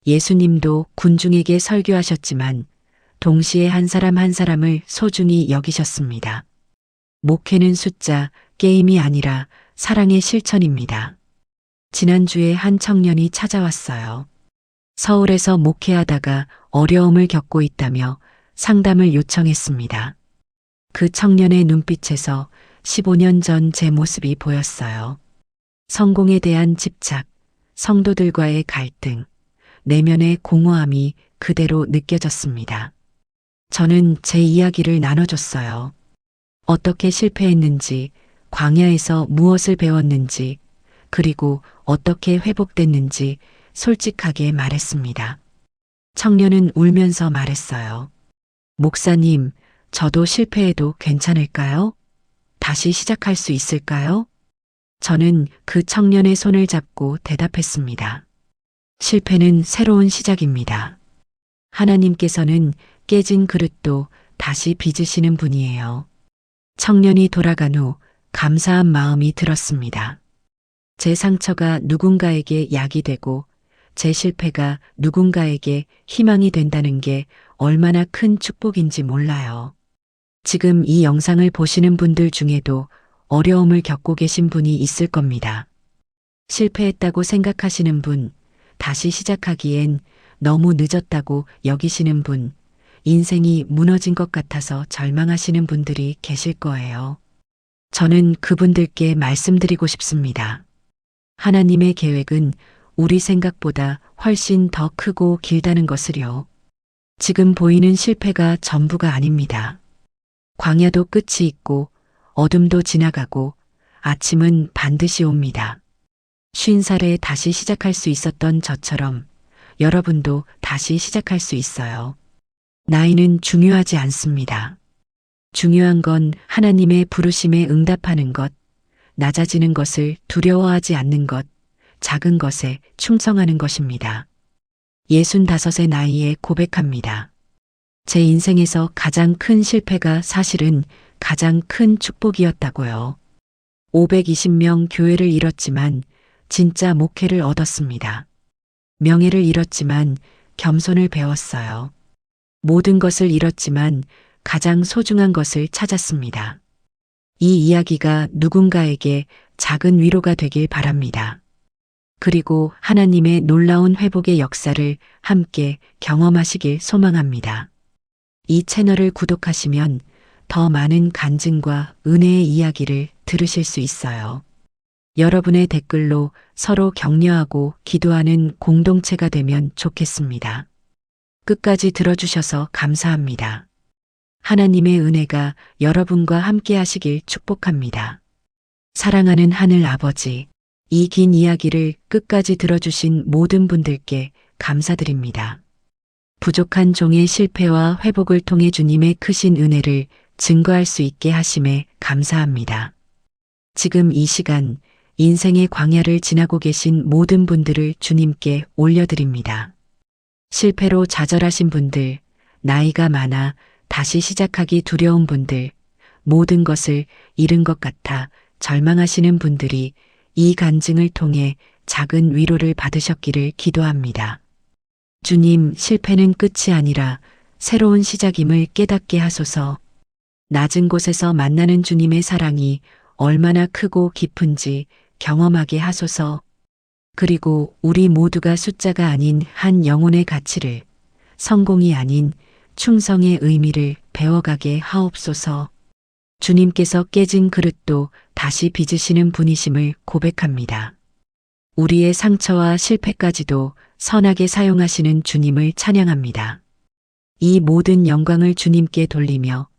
예수님도 군중에게 설교하셨지만 동시에 한 사람 한 사람을 소중히 여기셨습니다. 목회는 숫자, 게임이 아니라 사랑의 실천입니다. 지난주에 한 청년이 찾아왔어요. 서울에서 목회하다가 어려움을 겪고 있다며 상담을 요청했습니다. 그 청년의 눈빛에서 15년 전 제 모습이 보였어요. 성공에 대한 집착, 성도들과의 갈등, 내면의 공허함이 그대로 느껴졌습니다. 저는 제 이야기를 나눠줬어요. 어떻게 실패했는지, 광야에서 무엇을 배웠는지, 그리고 어떻게 회복됐는지 솔직하게 말했습니다. 청년은 울면서 말했어요. 목사님, 저도 실패해도 괜찮을까요? 다시 시작할 수 있을까요? 저는 그 청년의 손을 잡고 대답했습니다. 실패는 새로운 시작입니다. 하나님께서는 깨진 그릇도 다시 빚으시는 분이에요. 청년이 돌아간 후 감사한 마음이 들었습니다. 제 상처가 누군가에게 약이 되고 제 실패가 누군가에게 희망이 된다는 게 얼마나 큰 축복인지 몰라요. 지금 이 영상을 보시는 분들 중에도 어려움을 겪고 계신 분이 있을 겁니다. 실패했다고 생각하시는 분, 다시 시작하기엔 너무 늦었다고 여기시는 분, 인생이 무너진 것 같아서 절망하시는 분들이 계실 거예요. 저는 그분들께 말씀드리고 싶습니다. 하나님의 계획은 우리 생각보다 훨씬 더 크고 길다는 것을요. 지금 보이는 실패가 전부가 아닙니다. 광야도 끝이 있고 어둠도 지나가고 아침은 반드시 옵니다. 50살에 다시 시작할 수 있었던 저처럼 여러분도 다시 시작할 수 있어요. 나이는 중요하지 않습니다. 중요한 건 하나님의 부르심에 응답하는 것, 낮아지는 것을 두려워하지 않는 것, 작은 것에 충성하는 것입니다. 65의 나이에 고백합니다. 제 인생에서 가장 큰 실패가 사실은 가장 큰 축복이었다고요. 520명 교회를 잃었지만 진짜 목회를 얻었습니다. 명예를 잃었지만 겸손을 배웠어요. 모든 것을 잃었지만 가장 소중한 것을 찾았습니다. 이 이야기가 누군가에게 작은 위로가 되길 바랍니다. 그리고 하나님의 놀라운 회복의 역사를 함께 경험하시길 소망합니다. 이 채널을 구독하시면 더 많은 간증과 은혜의 이야기를 들으실 수 있어요. 여러분의 댓글로 서로 격려하고 기도하는 공동체가 되면 좋겠습니다. 끝까지 들어주셔서 감사합니다. 하나님의 은혜가 여러분과 함께 하시길 축복합니다. 사랑하는 하늘 아버지, 이 긴 이야기를 끝까지 들어주신 모든 분들께 감사드립니다. 부족한 종의 실패와 회복을 통해 주님의 크신 은혜를 증거할 수 있게 하심에 감사합니다. 지금 이 시간 인생의 광야를 지나고 계신 모든 분들을 주님께 올려드립니다. 실패로 좌절하신 분들, 나이가 많아 다시 시작하기 두려운 분들, 모든 것을 잃은 것 같아 절망하시는 분들이 이 간증을 통해 작은 위로를 받으셨기를 기도합니다. 주님, 실패는 끝이 아니라 새로운 시작임을 깨닫게 하소서. 낮은 곳에서 만나는 주님의 사랑이 얼마나 크고 깊은지 경험하게 하소서. 그리고 우리 모두가 숫자가 아닌 한 영혼의 가치를, 성공이 아닌 충성의 의미를 배워가게 하옵소서. 주님께서 깨진 그릇도 다시 빚으시는 분이심을 고백합니다. 우리의 상처와 실패까지도 선하게 사용하시는 주님을 찬양합니다. 이 모든 영광을 주님께 돌리며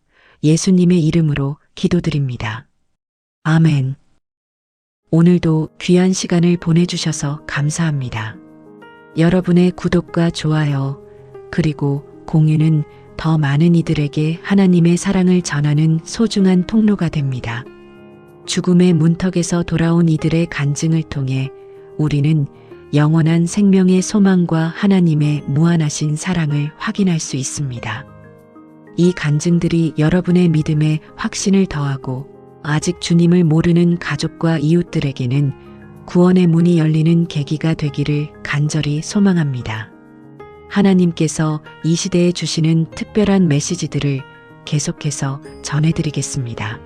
예수님의 이름으로 기도드립니다. 아멘. 오늘도 귀한 시간을 보내주셔서 감사합니다. 여러분의 구독과 좋아요, 그리고 공유는 더 많은 이들에게 하나님의 사랑을 전하는 소중한 통로가 됩니다. 죽음의 문턱에서 돌아온 이들의 간증을 통해 우리는 영원한 생명의 소망과 하나님의 무한하신 사랑을 확인할 수 있습니다. 이 간증들이 여러분의 믿음에 확신을 더하고 아직 주님을 모르는 가족과 이웃들에게는 구원의 문이 열리는 계기가 되기를 간절히 소망합니다. 하나님께서 이 시대에 주시는 특별한 메시지들을 계속해서 전해드리겠습니다.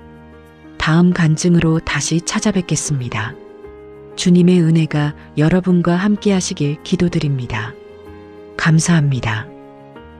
다음 간증으로 다시 찾아뵙겠습니다. 주님의 은혜가 여러분과 함께 하시길 기도드립니다. 감사합니다.